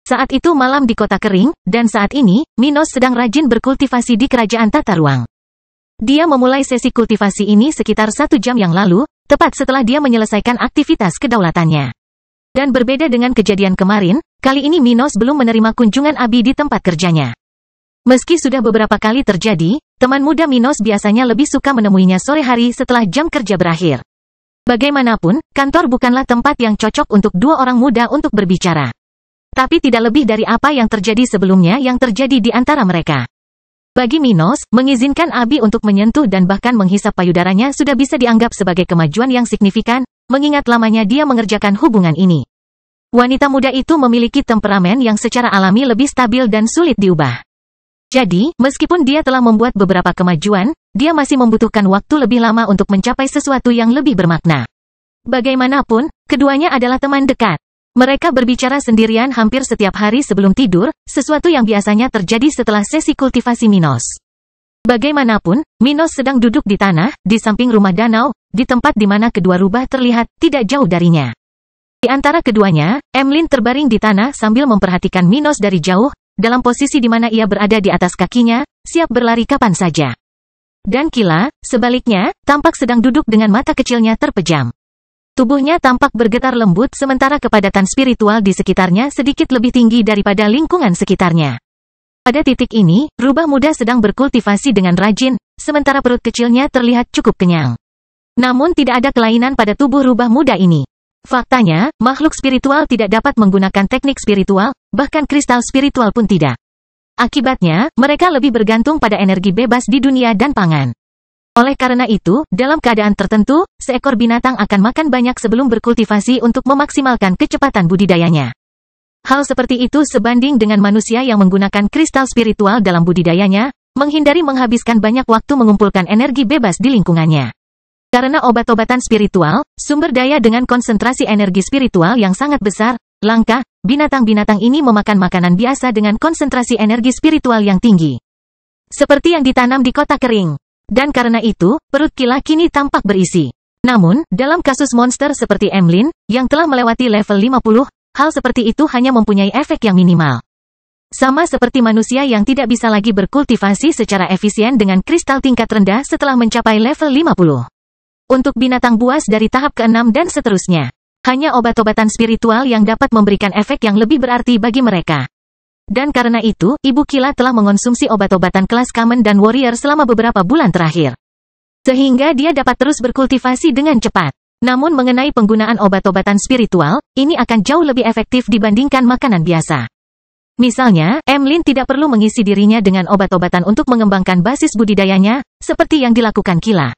Saat itu malam di kota kering, dan saat ini, Minos sedang rajin berkultivasi di kerajaan tata ruang. Dia memulai sesi kultivasi ini sekitar 1 jam yang lalu, tepat setelah dia menyelesaikan aktivitas kedaulatannya. Dan berbeda dengan kejadian kemarin, kali ini Minos belum menerima kunjungan Abi di tempat kerjanya. Meski sudah beberapa kali terjadi, teman muda Minos biasanya lebih suka menemuinya sore hari setelah jam kerja berakhir. Bagaimanapun, kantor bukanlah tempat yang cocok untuk 2 orang muda untuk berbicara. Tapi tidak lebih dari apa yang terjadi sebelumnya yang terjadi di antara mereka. Bagi Minos, mengizinkan Abi untuk menyentuh dan bahkan menghisap payudaranya sudah bisa dianggap sebagai kemajuan yang signifikan, mengingat lamanya dia mengerjakan hubungan ini. Wanita muda itu memiliki temperamen yang secara alami lebih stabil dan sulit diubah. Jadi, meskipun dia telah membuat beberapa kemajuan, dia masih membutuhkan waktu lebih lama untuk mencapai sesuatu yang lebih bermakna. Bagaimanapun, keduanya adalah teman dekat. Mereka berbicara sendirian hampir setiap hari sebelum tidur, sesuatu yang biasanya terjadi setelah sesi kultivasi Minos. Bagaimanapun, Minos sedang duduk di tanah, di samping rumah danau, di tempat di mana kedua rubah terlihat tidak jauh darinya. Di antara keduanya, Emlyn terbaring di tanah sambil memperhatikan Minos dari jauh, dalam posisi di mana ia berada di atas kakinya, siap berlari kapan saja. Dan Kila, sebaliknya, tampak sedang duduk dengan mata kecilnya terpejam. Tubuhnya tampak bergetar lembut sementara kepadatan spiritual di sekitarnya sedikit lebih tinggi daripada lingkungan sekitarnya. Pada titik ini, rubah muda sedang berkultivasi dengan rajin, sementara perut kecilnya terlihat cukup kenyang. Namun tidak ada kelainan pada tubuh rubah muda ini. Faktanya, makhluk spiritual tidak dapat menggunakan teknik spiritual, bahkan kristal spiritual pun tidak. Akibatnya, mereka lebih bergantung pada energi bebas di dunia dan pangan. Oleh karena itu, dalam keadaan tertentu, seekor binatang akan makan banyak sebelum berkultivasi untuk memaksimalkan kecepatan budidayanya. Hal seperti itu sebanding dengan manusia yang menggunakan kristal spiritual dalam budidayanya, menghindari menghabiskan banyak waktu mengumpulkan energi bebas di lingkungannya. Karena obat-obatan spiritual, sumber daya dengan konsentrasi energi spiritual yang sangat besar, langka, binatang-binatang ini memakan makanan biasa dengan konsentrasi energi spiritual yang tinggi. Seperti yang ditanam di kota kering. Dan karena itu, perut Kila kini tampak berisi. Namun, dalam kasus monster seperti Emlyn, yang telah melewati level 50, hal seperti itu hanya mempunyai efek yang minimal. Sama seperti manusia yang tidak bisa lagi berkultivasi secara efisien dengan kristal tingkat rendah setelah mencapai level 50. Untuk binatang buas dari tahap ke-6 dan seterusnya, hanya obat-obatan spiritual yang dapat memberikan efek yang lebih berarti bagi mereka. Dan karena itu, Ibu Kila telah mengonsumsi obat-obatan kelas Common dan Warrior selama beberapa bulan terakhir. Sehingga dia dapat terus berkultivasi dengan cepat. Namun mengenai penggunaan obat-obatan spiritual, ini akan jauh lebih efektif dibandingkan makanan biasa. Misalnya, Emlyn tidak perlu mengisi dirinya dengan obat-obatan untuk mengembangkan basis budidayanya, seperti yang dilakukan Kila.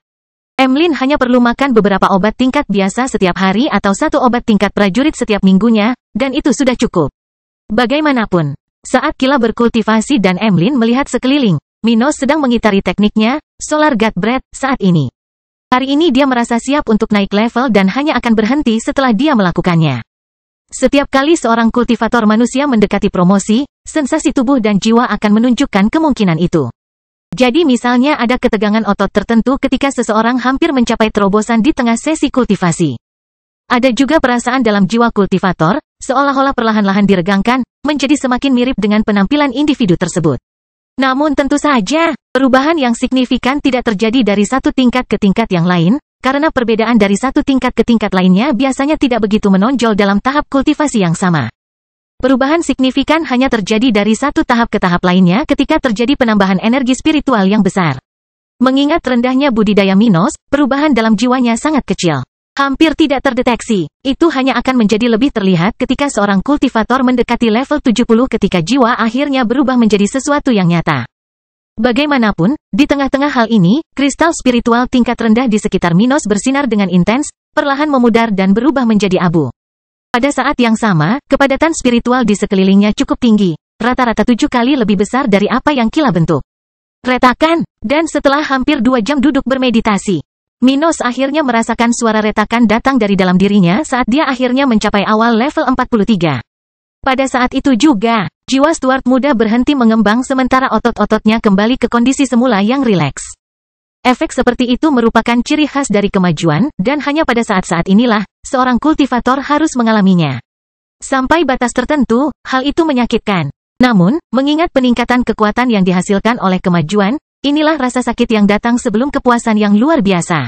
Emlyn hanya perlu makan beberapa obat tingkat biasa setiap hari atau satu obat tingkat prajurit setiap minggunya, dan itu sudah cukup. Bagaimanapun, saat Kila berkultivasi dan Emlyn melihat sekeliling, Minos sedang mengitari tekniknya, Solar God Breath, saat ini. Hari ini dia merasa siap untuk naik level dan hanya akan berhenti setelah dia melakukannya. Setiap kali seorang kultivator manusia mendekati promosi, sensasi tubuh dan jiwa akan menunjukkan kemungkinan itu. Jadi misalnya ada ketegangan otot tertentu ketika seseorang hampir mencapai terobosan di tengah sesi kultivasi. Ada juga perasaan dalam jiwa kultivator, seolah-olah perlahan-lahan diregangkan, menjadi semakin mirip dengan penampilan individu tersebut. Namun tentu saja, perubahan yang signifikan tidak terjadi dari satu tingkat ke tingkat yang lain, karena perbedaan dari satu tingkat ke tingkat lainnya biasanya tidak begitu menonjol dalam tahap kultivasi yang sama. Perubahan signifikan hanya terjadi dari satu tahap ke tahap lainnya ketika terjadi penambahan energi spiritual yang besar. Mengingat rendahnya budidaya Minos, perubahan dalam jiwanya sangat kecil. Hampir tidak terdeteksi. Itu hanya akan menjadi lebih terlihat ketika seorang kultivator mendekati level 70 ketika jiwa akhirnya berubah menjadi sesuatu yang nyata. Bagaimanapun, di tengah-tengah hal ini, kristal spiritual tingkat rendah di sekitar Minos bersinar dengan intens, perlahan memudar dan berubah menjadi abu. Pada saat yang sama, kepadatan spiritual di sekelilingnya cukup tinggi, rata-rata 7 kali lebih besar dari apa yang Kila bentuk. Retakan, dan setelah hampir 2 jam duduk bermeditasi, Minos akhirnya merasakan suara retakan datang dari dalam dirinya saat dia akhirnya mencapai awal level 43. Pada saat itu juga, jiwa Stuart muda berhenti mengembang sementara otot-ototnya kembali ke kondisi semula yang rileks. Efek seperti itu merupakan ciri khas dari kemajuan, dan hanya pada saat-saat inilah, seorang kultivator harus mengalaminya. Sampai batas tertentu, hal itu menyakitkan. Namun, mengingat peningkatan kekuatan yang dihasilkan oleh kemajuan, inilah rasa sakit yang datang sebelum kepuasan yang luar biasa.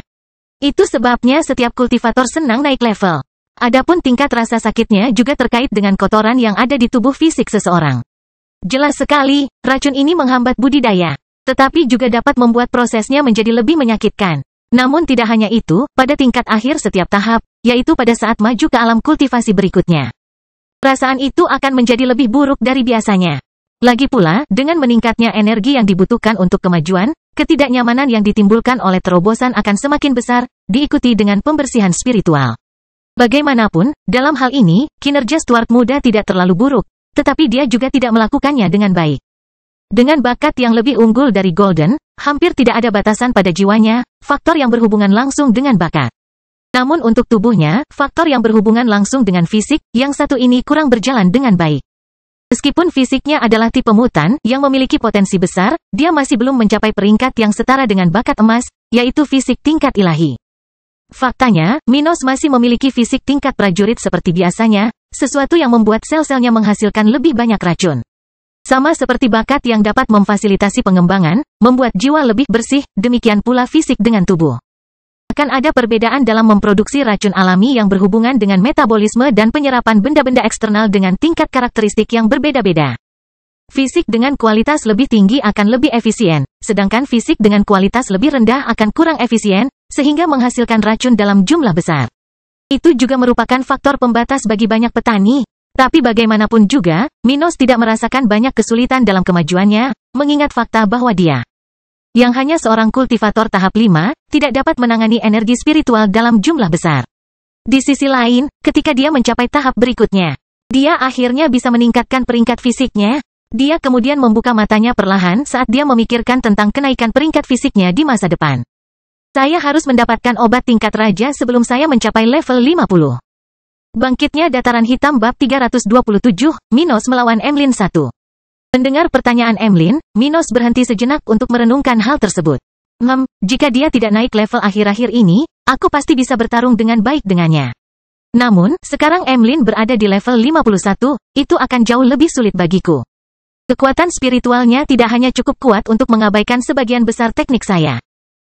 Itu sebabnya setiap kultivator senang naik level. Adapun tingkat rasa sakitnya juga terkait dengan kotoran yang ada di tubuh fisik seseorang. Jelas sekali, racun ini menghambat budidaya, tetapi juga dapat membuat prosesnya menjadi lebih menyakitkan. Namun tidak hanya itu, pada tingkat akhir setiap tahap, yaitu pada saat maju ke alam kultivasi berikutnya, perasaan itu akan menjadi lebih buruk dari biasanya. Lagi pula, dengan meningkatnya energi yang dibutuhkan untuk kemajuan, ketidaknyamanan yang ditimbulkan oleh terobosan akan semakin besar, diikuti dengan pembersihan spiritual. Bagaimanapun, dalam hal ini, kinerja Stuart muda tidak terlalu buruk, tetapi dia juga tidak melakukannya dengan baik. Dengan bakat yang lebih unggul dari Golden, hampir tidak ada batasan pada jiwanya, faktor yang berhubungan langsung dengan bakat. Namun untuk tubuhnya, faktor yang berhubungan langsung dengan fisik, yang satu ini kurang berjalan dengan baik. Meskipun fisiknya adalah tipe mutan yang memiliki potensi besar, dia masih belum mencapai peringkat yang setara dengan bakat emas, yaitu fisik tingkat ilahi. Faktanya, Minos masih memiliki fisik tingkat prajurit seperti biasanya, sesuatu yang membuat sel-selnya menghasilkan lebih banyak racun. Sama seperti bakat yang dapat memfasilitasi pengembangan, membuat jiwa lebih bersih, demikian pula fisik dengan tubuh. Akan ada perbedaan dalam memproduksi racun alami yang berhubungan dengan metabolisme dan penyerapan benda-benda eksternal dengan tingkat karakteristik yang berbeda-beda. Fisik dengan kualitas lebih tinggi akan lebih efisien, sedangkan fisik dengan kualitas lebih rendah akan kurang efisien, sehingga menghasilkan racun dalam jumlah besar. Itu juga merupakan faktor pembatas bagi banyak petani. Tapi bagaimanapun juga, Minos tidak merasakan banyak kesulitan dalam kemajuannya, mengingat fakta bahwa dia yang hanya seorang kultivator tahap 5, tidak dapat menangani energi spiritual dalam jumlah besar. Di sisi lain, ketika dia mencapai tahap berikutnya, dia akhirnya bisa meningkatkan peringkat fisiknya. Dia kemudian membuka matanya perlahan saat dia memikirkan tentang kenaikan peringkat fisiknya di masa depan. Saya harus mendapatkan obat tingkat raja sebelum saya mencapai level 50. Bangkitnya Dataran Hitam bab 327, Minos melawan Emlyn 1. Mendengar pertanyaan Emlyn, Minos berhenti sejenak untuk merenungkan hal tersebut. Jika dia tidak naik level akhir-akhir ini, aku pasti bisa bertarung dengan baik dengannya. Namun, sekarang Emlyn berada di level 51, itu akan jauh lebih sulit bagiku. Kekuatan spiritualnya tidak hanya cukup kuat untuk mengabaikan sebagian besar teknik saya.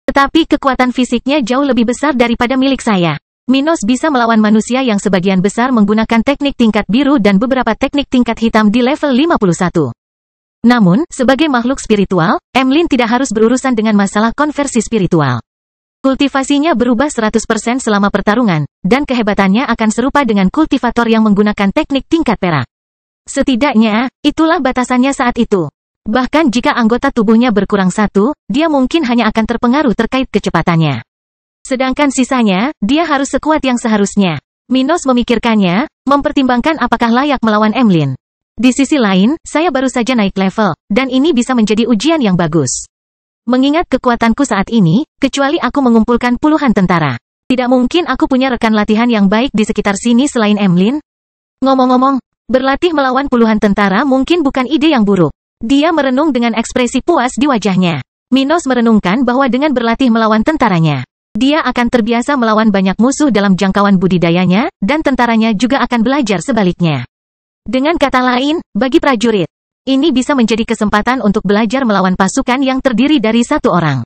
Tetapi kekuatan fisiknya jauh lebih besar daripada milik saya. Minos bisa melawan manusia yang sebagian besar menggunakan teknik tingkat biru dan beberapa teknik tingkat hitam di level 51. Namun, sebagai makhluk spiritual, Emlyn tidak harus berurusan dengan masalah konversi spiritual. Kultivasinya berubah 100% selama pertarungan, dan kehebatannya akan serupa dengan kultivator yang menggunakan teknik tingkat perak. Setidaknya, itulah batasannya saat itu. Bahkan jika anggota tubuhnya berkurang satu, dia mungkin hanya akan terpengaruh terkait kecepatannya. Sedangkan sisanya, dia harus sekuat yang seharusnya. Minos memikirkannya, mempertimbangkan apakah layak melawan Emlyn. Di sisi lain, saya baru saja naik level, dan ini bisa menjadi ujian yang bagus. Mengingat kekuatanku saat ini, kecuali aku mengumpulkan puluhan tentara. Tidak mungkin aku punya rekan latihan yang baik di sekitar sini selain Emlyn. Ngomong-ngomong, berlatih melawan puluhan tentara mungkin bukan ide yang buruk. Dia merenung dengan ekspresi puas di wajahnya. Minos merenungkan bahwa dengan berlatih melawan tentaranya, dia akan terbiasa melawan banyak musuh dalam jangkauan budidayanya, dan tentaranya juga akan belajar sebaliknya. Dengan kata lain, bagi prajurit, ini bisa menjadi kesempatan untuk belajar melawan pasukan yang terdiri dari satu orang.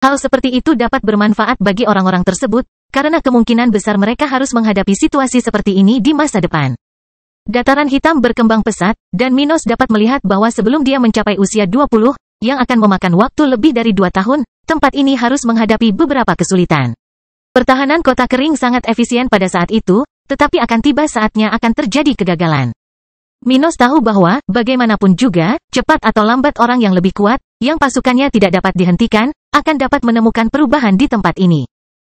Hal seperti itu dapat bermanfaat bagi orang-orang tersebut, karena kemungkinan besar mereka harus menghadapi situasi seperti ini di masa depan. Dataran Hitam berkembang pesat, dan Minos dapat melihat bahwa sebelum dia mencapai usia 20, yang akan memakan waktu lebih dari 2 tahun, tempat ini harus menghadapi beberapa kesulitan. Pertahanan kota kering sangat efisien pada saat itu, tetapi akan tiba saatnya akan terjadi kegagalan. Minos tahu bahwa, bagaimanapun juga, cepat atau lambat orang yang lebih kuat, yang pasukannya tidak dapat dihentikan, akan dapat menemukan perubahan di tempat ini.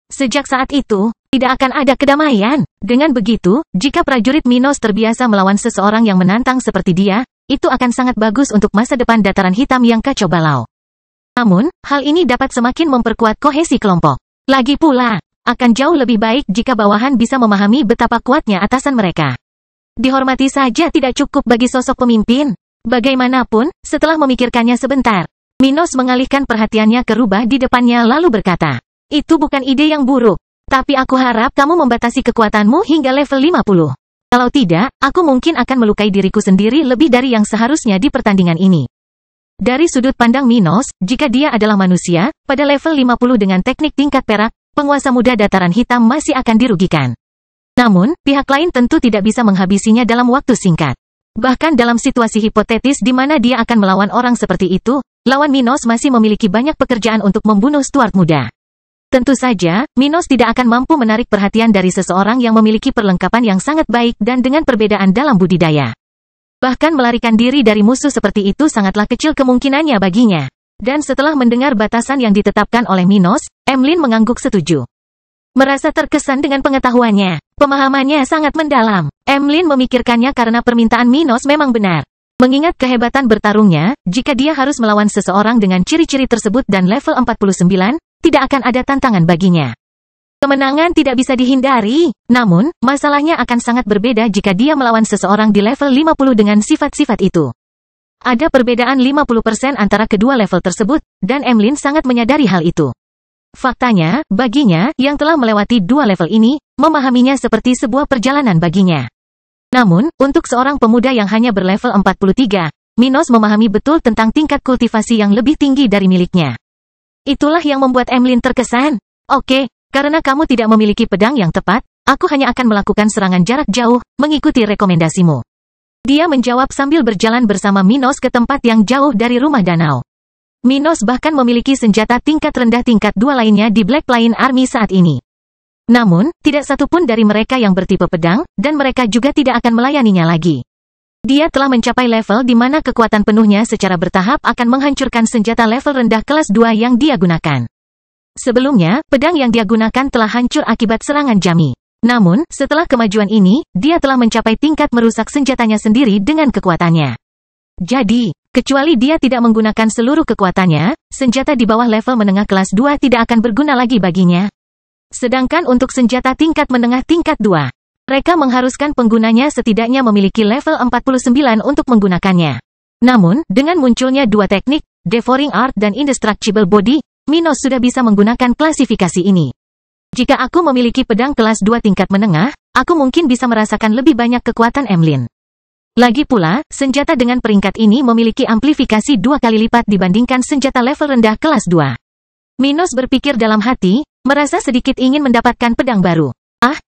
Sejak saat itu, tidak akan ada kedamaian. Dengan begitu, jika prajurit Minos terbiasa melawan seseorang yang menantang seperti dia, itu akan sangat bagus untuk masa depan Dataran Hitam yang kacau balau. Namun, hal ini dapat semakin memperkuat kohesi kelompok. Lagi pula, akan jauh lebih baik jika bawahan bisa memahami betapa kuatnya atasan mereka. Dihormati saja tidak cukup bagi sosok pemimpin. Bagaimanapun, setelah memikirkannya sebentar, Minos mengalihkan perhatiannya ke rubah di depannya lalu berkata, "Itu bukan ide yang buruk, tapi aku harap kamu membatasi kekuatanmu hingga level 50. Kalau tidak, aku mungkin akan melukai diriku sendiri lebih dari yang seharusnya di pertandingan ini." Dari sudut pandang Minos, jika dia adalah manusia, pada level 50 dengan teknik tingkat perak, penguasa muda Dataran Hitam masih akan dirugikan. Namun, pihak lain tentu tidak bisa menghabisinya dalam waktu singkat. Bahkan dalam situasi hipotetis di mana dia akan melawan orang seperti itu, lawan Minos masih memiliki banyak pekerjaan untuk membunuh Stuart muda. Tentu saja, Minos tidak akan mampu menarik perhatian dari seseorang yang memiliki perlengkapan yang sangat baik dan dengan perbedaan dalam budidaya. Bahkan melarikan diri dari musuh seperti itu sangatlah kecil kemungkinannya baginya. Dan setelah mendengar batasan yang ditetapkan oleh Minos, Emlyn mengangguk setuju. Merasa terkesan dengan pengetahuannya, pemahamannya sangat mendalam. Emlyn memikirkannya karena permintaan Minos memang benar. Mengingat kehebatan bertarungnya, jika dia harus melawan seseorang dengan ciri-ciri tersebut dan level 49, tidak akan ada tantangan baginya. Kemenangan tidak bisa dihindari, namun, masalahnya akan sangat berbeda jika dia melawan seseorang di level 50 dengan sifat-sifat itu. Ada perbedaan 50% antara kedua level tersebut, dan Emlyn sangat menyadari hal itu. Faktanya, baginya, yang telah melewati 2 level ini, memahaminya seperti sebuah perjalanan baginya. Namun, untuk seorang pemuda yang hanya berlevel 43, Minos memahami betul tentang tingkat kultivasi yang lebih tinggi dari miliknya. Itulah yang membuat Emlyn terkesan. Oke, karena kamu tidak memiliki pedang yang tepat, aku hanya akan melakukan serangan jarak jauh, mengikuti rekomendasimu. Dia menjawab sambil berjalan bersama Minos ke tempat yang jauh dari rumah danau. Minos bahkan memiliki senjata tingkat rendah tingkat 2 lainnya di Black Plain Army saat ini. Namun, tidak satupun dari mereka yang bertipe pedang, dan mereka juga tidak akan melayaninya lagi. Dia telah mencapai level di mana kekuatan penuhnya secara bertahap akan menghancurkan senjata level rendah kelas 2 yang dia gunakan. Sebelumnya, pedang yang dia gunakan telah hancur akibat serangan Jami. Namun, setelah kemajuan ini, dia telah mencapai tingkat merusak senjatanya sendiri dengan kekuatannya. Jadi, kecuali dia tidak menggunakan seluruh kekuatannya, senjata di bawah level menengah kelas 2 tidak akan berguna lagi baginya. Sedangkan untuk senjata tingkat menengah tingkat 2, Mereka mengharuskan penggunanya setidaknya memiliki level 49 untuk menggunakannya. Namun, dengan munculnya dua teknik, Devouring Art dan Indestructible Body, Minos sudah bisa menggunakan klasifikasi ini. Jika aku memiliki pedang kelas 2 tingkat menengah, aku mungkin bisa merasakan lebih banyak kekuatan Emlyn. Lagi pula, senjata dengan peringkat ini memiliki amplifikasi 2 kali lipat dibandingkan senjata level rendah kelas 2. Minos berpikir dalam hati, merasa sedikit ingin mendapatkan pedang baru.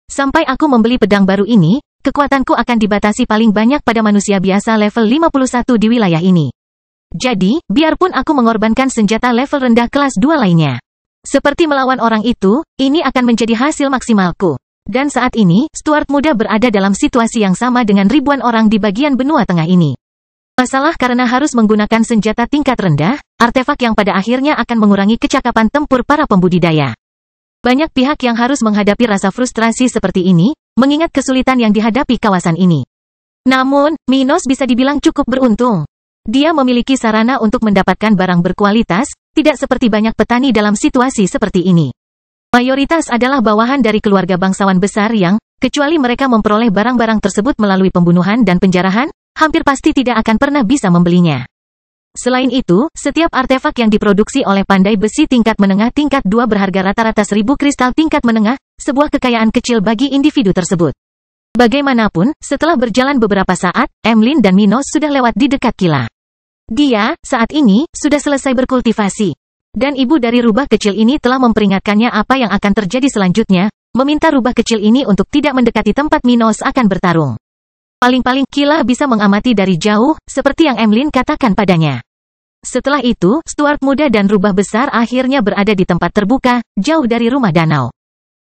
Sampai aku membeli pedang baru ini, kekuatanku akan dibatasi paling banyak pada manusia biasa level 51 di wilayah ini. Jadi, biarpun aku mengorbankan senjata level rendah kelas 2 lainnya. Seperti melawan orang itu, ini akan menjadi hasil maksimalku. Dan saat ini, Stuart muda berada dalam situasi yang sama dengan ribuan orang di bagian benua tengah ini. Masalah karena harus menggunakan senjata tingkat rendah, artefak yang pada akhirnya akan mengurangi kecakapan tempur para pembudidaya. Banyak pihak yang harus menghadapi rasa frustrasi seperti ini, mengingat kesulitan yang dihadapi kawasan ini. Namun, Minos bisa dibilang cukup beruntung. Dia memiliki sarana untuk mendapatkan barang berkualitas, tidak seperti banyak petani dalam situasi seperti ini. Mayoritas adalah bawahan dari keluarga bangsawan besar yang, kecuali mereka memperoleh barang-barang tersebut melalui pembunuhan dan penjarahan, hampir pasti tidak akan pernah bisa membelinya. Selain itu, setiap artefak yang diproduksi oleh pandai besi tingkat menengah tingkat 2 berharga rata-rata 1000 kristal tingkat menengah, sebuah kekayaan kecil bagi individu tersebut. Bagaimanapun, setelah berjalan beberapa saat, Emlyn dan Minos sudah lewat di dekat Kila. Dia, saat ini, sudah selesai berkultivasi. Dan ibu dari rubah kecil ini telah memperingatkannya apa yang akan terjadi selanjutnya, meminta rubah kecil ini untuk tidak mendekati tempat Minos akan bertarung. Paling-paling Kila bisa mengamati dari jauh, seperti yang Emlyn katakan padanya. Setelah itu, Stuart muda dan rubah besar akhirnya berada di tempat terbuka, jauh dari rumah danau.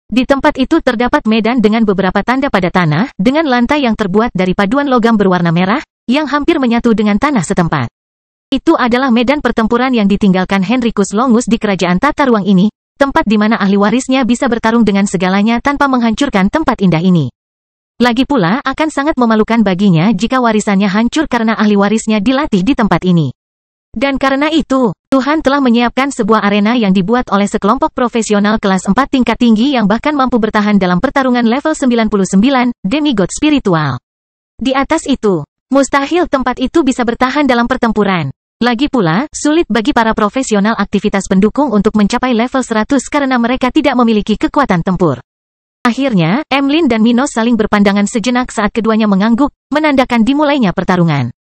Di tempat itu terdapat medan dengan beberapa tanda pada tanah, dengan lantai yang terbuat dari paduan logam berwarna merah, yang hampir menyatu dengan tanah setempat. Itu adalah medan pertempuran yang ditinggalkan Henricus Longus di kerajaan tata ruang ini, tempat di mana ahli warisnya bisa bertarung dengan segalanya tanpa menghancurkan tempat indah ini. Lagi pula, akan sangat memalukan baginya jika warisannya hancur karena ahli warisnya dilatih di tempat ini. Dan karena itu, Tuhan telah menyiapkan sebuah arena yang dibuat oleh sekelompok profesional kelas 4 tingkat tinggi yang bahkan mampu bertahan dalam pertarungan level 99, demigod spiritual. Di atas itu, mustahil tempat itu bisa bertahan dalam pertempuran. Lagi pula, sulit bagi para profesional aktivitas pendukung untuk mencapai level 100 karena mereka tidak memiliki kekuatan tempur. Akhirnya, Emlyn dan Minos saling berpandangan sejenak saat keduanya mengangguk, menandakan dimulainya pertarungan.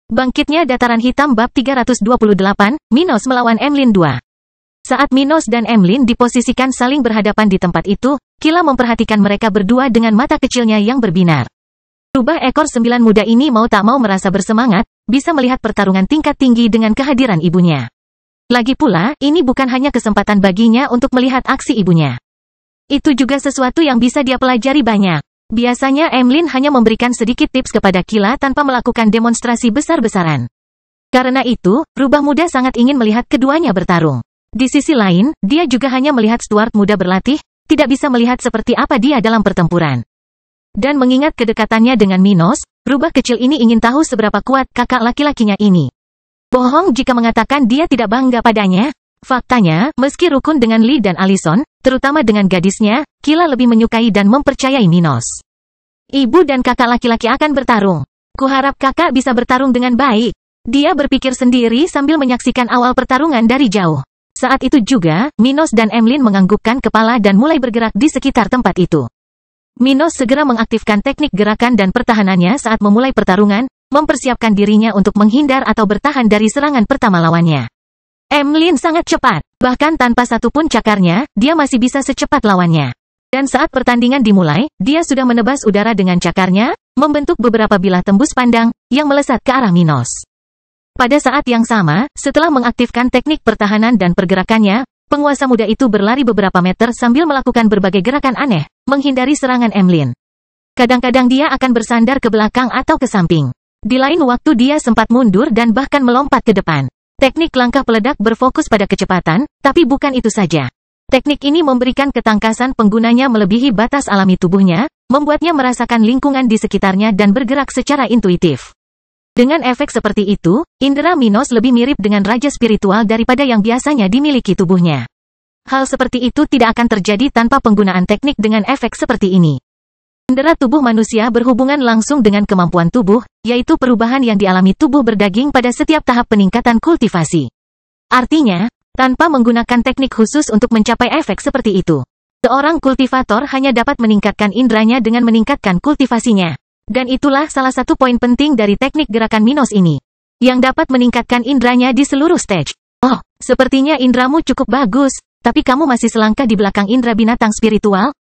Bangkitnya Dataran Hitam bab 328, Minos melawan Emlyn 2. Saat Minos dan Emlyn diposisikan saling berhadapan di tempat itu, Kila memperhatikan mereka berdua dengan mata kecilnya yang berbinar. Rubah ekor 9 muda ini mau tak mau merasa bersemangat, bisa melihat pertarungan tingkat tinggi dengan kehadiran ibunya. Lagi pula, ini bukan hanya kesempatan baginya untuk melihat aksi ibunya. Itu juga sesuatu yang bisa dia pelajari banyak. Biasanya Emlyn hanya memberikan sedikit tips kepada Kila tanpa melakukan demonstrasi besar-besaran. Karena itu, rubah muda sangat ingin melihat keduanya bertarung. Di sisi lain, dia juga hanya melihat Stuart muda berlatih, tidak bisa melihat seperti apa dia dalam pertempuran. Dan mengingat kedekatannya dengan Minos, rubah kecil ini ingin tahu seberapa kuat kakak laki-lakinya ini. Bohong jika mengatakan dia tidak bangga padanya. Faktanya, meski rukun dengan Lee dan Allison, terutama dengan gadisnya, Kila lebih menyukai dan mempercayai Minos. Ibu dan kakak laki-laki akan bertarung. Kuharap kakak bisa bertarung dengan baik. Dia berpikir sendiri sambil menyaksikan awal pertarungan dari jauh. Saat itu juga, Minos dan Emlyn menganggukkan kepala dan mulai bergerak di sekitar tempat itu. Minos segera mengaktifkan teknik gerakan dan pertahanannya saat memulai pertarungan, mempersiapkan dirinya untuk menghindar atau bertahan dari serangan pertama lawannya. Emlyn sangat cepat, bahkan tanpa satupun cakarnya, dia masih bisa secepat lawannya. Dan saat pertandingan dimulai, dia sudah menebas udara dengan cakarnya, membentuk beberapa bilah tembus pandang, yang melesat ke arah Minos. Pada saat yang sama, setelah mengaktifkan teknik pertahanan dan pergerakannya, penguasa muda itu berlari beberapa meter sambil melakukan berbagai gerakan aneh, menghindari serangan Emlyn. Kadang-kadang dia akan bersandar ke belakang atau ke samping. Di lain waktu dia sempat mundur dan bahkan melompat ke depan. Teknik langkah peledak berfokus pada kecepatan, tapi bukan itu saja. Teknik ini memberikan ketangkasan penggunanya melebihi batas alami tubuhnya, membuatnya merasakan lingkungan di sekitarnya dan bergerak secara intuitif. Dengan efek seperti itu, indera Minos lebih mirip dengan raja spiritual daripada yang biasanya dimiliki tubuhnya. Hal seperti itu tidak akan terjadi tanpa penggunaan teknik dengan efek seperti ini. Indera tubuh manusia berhubungan langsung dengan kemampuan tubuh, yaitu perubahan yang dialami tubuh berdaging pada setiap tahap peningkatan kultivasi. Artinya, tanpa menggunakan teknik khusus untuk mencapai efek seperti itu, seorang kultivator hanya dapat meningkatkan indranya dengan meningkatkan kultivasinya. Dan itulah salah satu poin penting dari teknik gerakan Minos ini, yang dapat meningkatkan indranya di seluruh stage. Oh, sepertinya indramu cukup bagus, tapi kamu masih selangkah di belakang indra binatang spiritual?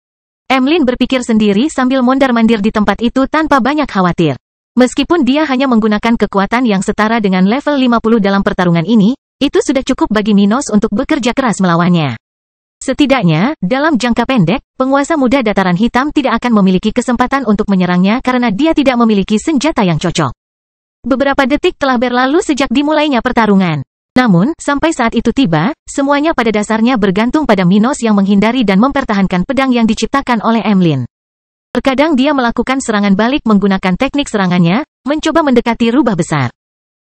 Emlyn berpikir sendiri sambil mondar-mandir di tempat itu tanpa banyak khawatir. Meskipun dia hanya menggunakan kekuatan yang setara dengan level 50 dalam pertarungan ini, itu sudah cukup bagi Minos untuk bekerja keras melawannya. Setidaknya, dalam jangka pendek, penguasa muda dataran hitam tidak akan memiliki kesempatan untuk menyerangnya karena dia tidak memiliki senjata yang cocok. Beberapa detik telah berlalu sejak dimulainya pertarungan. Namun, sampai saat itu tiba, semuanya pada dasarnya bergantung pada Minos yang menghindari dan mempertahankan pedang yang diciptakan oleh Emlyn. Terkadang dia melakukan serangan balik menggunakan teknik serangannya, mencoba mendekati rubah besar.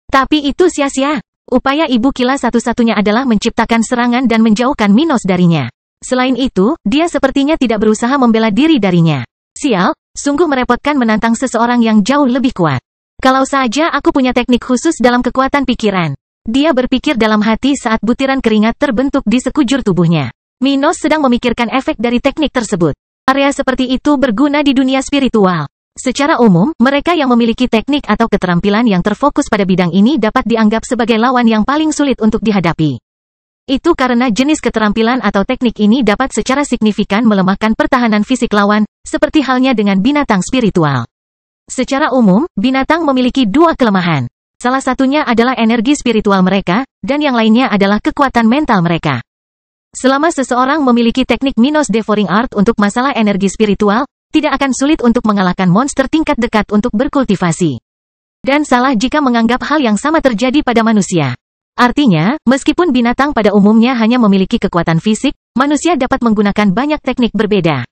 Tapi itu sia-sia. Upaya Ibu Kila satu-satunya adalah menciptakan serangan dan menjauhkan Minos darinya. Selain itu, dia sepertinya tidak berusaha membela diri darinya. Sial, sungguh merepotkan menantang seseorang yang jauh lebih kuat. Kalau saja aku punya teknik khusus dalam kekuatan pikiran. Dia berpikir dalam hati saat butiran keringat terbentuk di sekujur tubuhnya. Minos sedang memikirkan efek dari teknik tersebut. Area seperti itu berguna di dunia spiritual. Secara umum, mereka yang memiliki teknik atau keterampilan yang terfokus pada bidang ini dapat dianggap sebagai lawan yang paling sulit untuk dihadapi. Itu karena jenis keterampilan atau teknik ini dapat secara signifikan melemahkan pertahanan fisik lawan, seperti halnya dengan binatang spiritual. Secara umum, binatang memiliki dua kelemahan. Salah satunya adalah energi spiritual mereka, dan yang lainnya adalah kekuatan mental mereka. Selama seseorang memiliki teknik Minos Devouring Art untuk masalah energi spiritual, tidak akan sulit untuk mengalahkan monster tingkat dekat untuk berkultivasi. Dan salah jika menganggap hal yang sama terjadi pada manusia. Artinya, meskipun binatang pada umumnya hanya memiliki kekuatan fisik, manusia dapat menggunakan banyak teknik berbeda.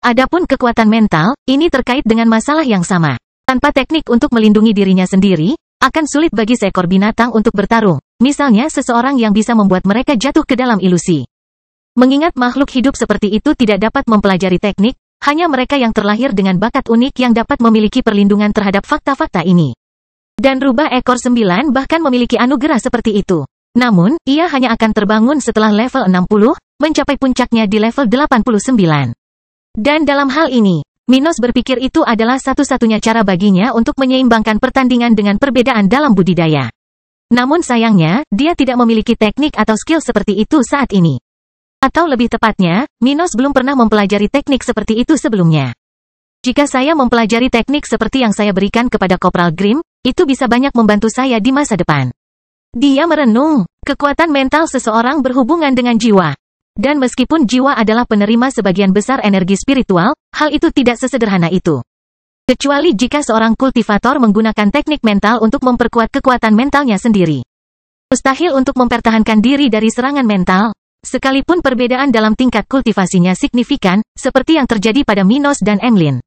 Adapun kekuatan mental, ini terkait dengan masalah yang sama. Tanpa teknik untuk melindungi dirinya sendiri, akan sulit bagi seekor binatang untuk bertarung, misalnya seseorang yang bisa membuat mereka jatuh ke dalam ilusi. Mengingat makhluk hidup seperti itu tidak dapat mempelajari teknik, hanya mereka yang terlahir dengan bakat unik yang dapat memiliki perlindungan terhadap fakta-fakta ini. Dan rubah ekor 9 bahkan memiliki anugerah seperti itu. Namun, ia hanya akan terbangun setelah level 60, mencapai puncaknya di level 89. Dan dalam hal ini, Minos berpikir itu adalah satu-satunya cara baginya untuk menyeimbangkan pertandingan dengan perbedaan dalam budidaya. Namun sayangnya, dia tidak memiliki teknik atau skill seperti itu saat ini. Atau lebih tepatnya, Minos belum pernah mempelajari teknik seperti itu sebelumnya. Jika saya mempelajari teknik seperti yang saya berikan kepada Kopral Grimm, itu bisa banyak membantu saya di masa depan. Dia merenung, kekuatan mental seseorang berhubungan dengan jiwa. Dan meskipun jiwa adalah penerima sebagian besar energi spiritual, hal itu tidak sesederhana itu. Kecuali jika seorang kultivator menggunakan teknik mental untuk memperkuat kekuatan mentalnya sendiri. Mustahil untuk mempertahankan diri dari serangan mental. Sekalipun perbedaan dalam tingkat kultivasinya signifikan, seperti yang terjadi pada Minos dan Emlyn.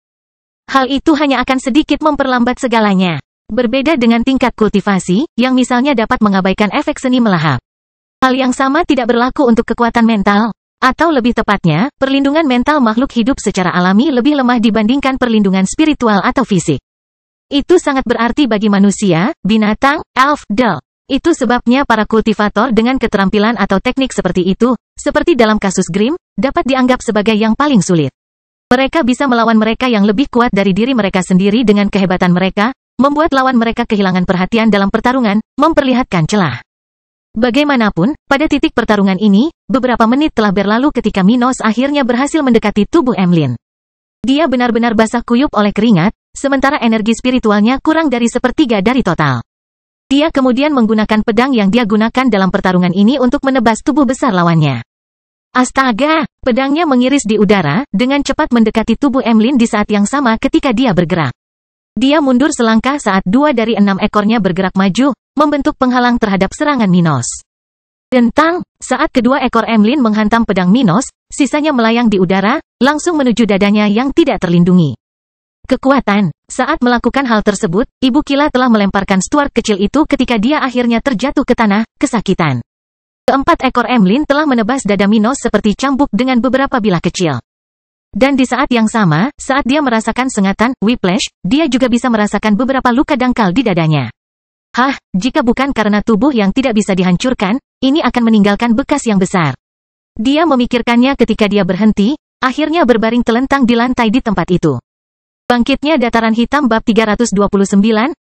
Hal itu hanya akan sedikit memperlambat segalanya. Berbeda dengan tingkat kultivasi, yang misalnya dapat mengabaikan efek seni melahap. Hal yang sama tidak berlaku untuk kekuatan mental. Atau lebih tepatnya, perlindungan mental makhluk hidup secara alami lebih lemah dibandingkan perlindungan spiritual atau fisik. Itu sangat berarti bagi manusia, binatang, elf, Dell. Itu sebabnya para kultivator dengan keterampilan atau teknik seperti itu, seperti dalam kasus Grimm, dapat dianggap sebagai yang paling sulit. Mereka bisa melawan mereka yang lebih kuat dari diri mereka sendiri dengan kehebatan mereka, membuat lawan mereka kehilangan perhatian dalam pertarungan, memperlihatkan celah. Bagaimanapun, pada titik pertarungan ini, beberapa menit telah berlalu ketika Minos akhirnya berhasil mendekati tubuh Emlyn. Dia benar-benar basah kuyup oleh keringat, sementara energi spiritualnya kurang dari sepertiga dari total. Dia kemudian menggunakan pedang yang dia gunakan dalam pertarungan ini untuk menebas tubuh besar lawannya. Astaga, pedangnya mengiris di udara, dengan cepat mendekati tubuh Emlyn di saat yang sama ketika dia bergerak. Dia mundur selangkah saat 2 dari 6 ekornya bergerak maju, membentuk penghalang terhadap serangan Minos. Dentang, saat kedua ekor Emlyn menghantam pedang Minos, sisanya melayang di udara, langsung menuju dadanya yang tidak terlindungi. Kekuatan, saat melakukan hal tersebut, Ibu Kila telah melemparkan Stuart kecil itu ketika dia akhirnya terjatuh ke tanah, kesakitan. Keempat ekor Emlyn telah menebas dada Minos seperti cambuk dengan beberapa bilah kecil. Dan di saat yang sama, saat dia merasakan sengatan, whiplash, dia juga bisa merasakan beberapa luka dangkal di dadanya. Hah, jika bukan karena tubuh yang tidak bisa dihancurkan, ini akan meninggalkan bekas yang besar. Dia memikirkannya ketika dia berhenti, akhirnya berbaring telentang di lantai di tempat itu. Bangkitnya dataran hitam bab 329,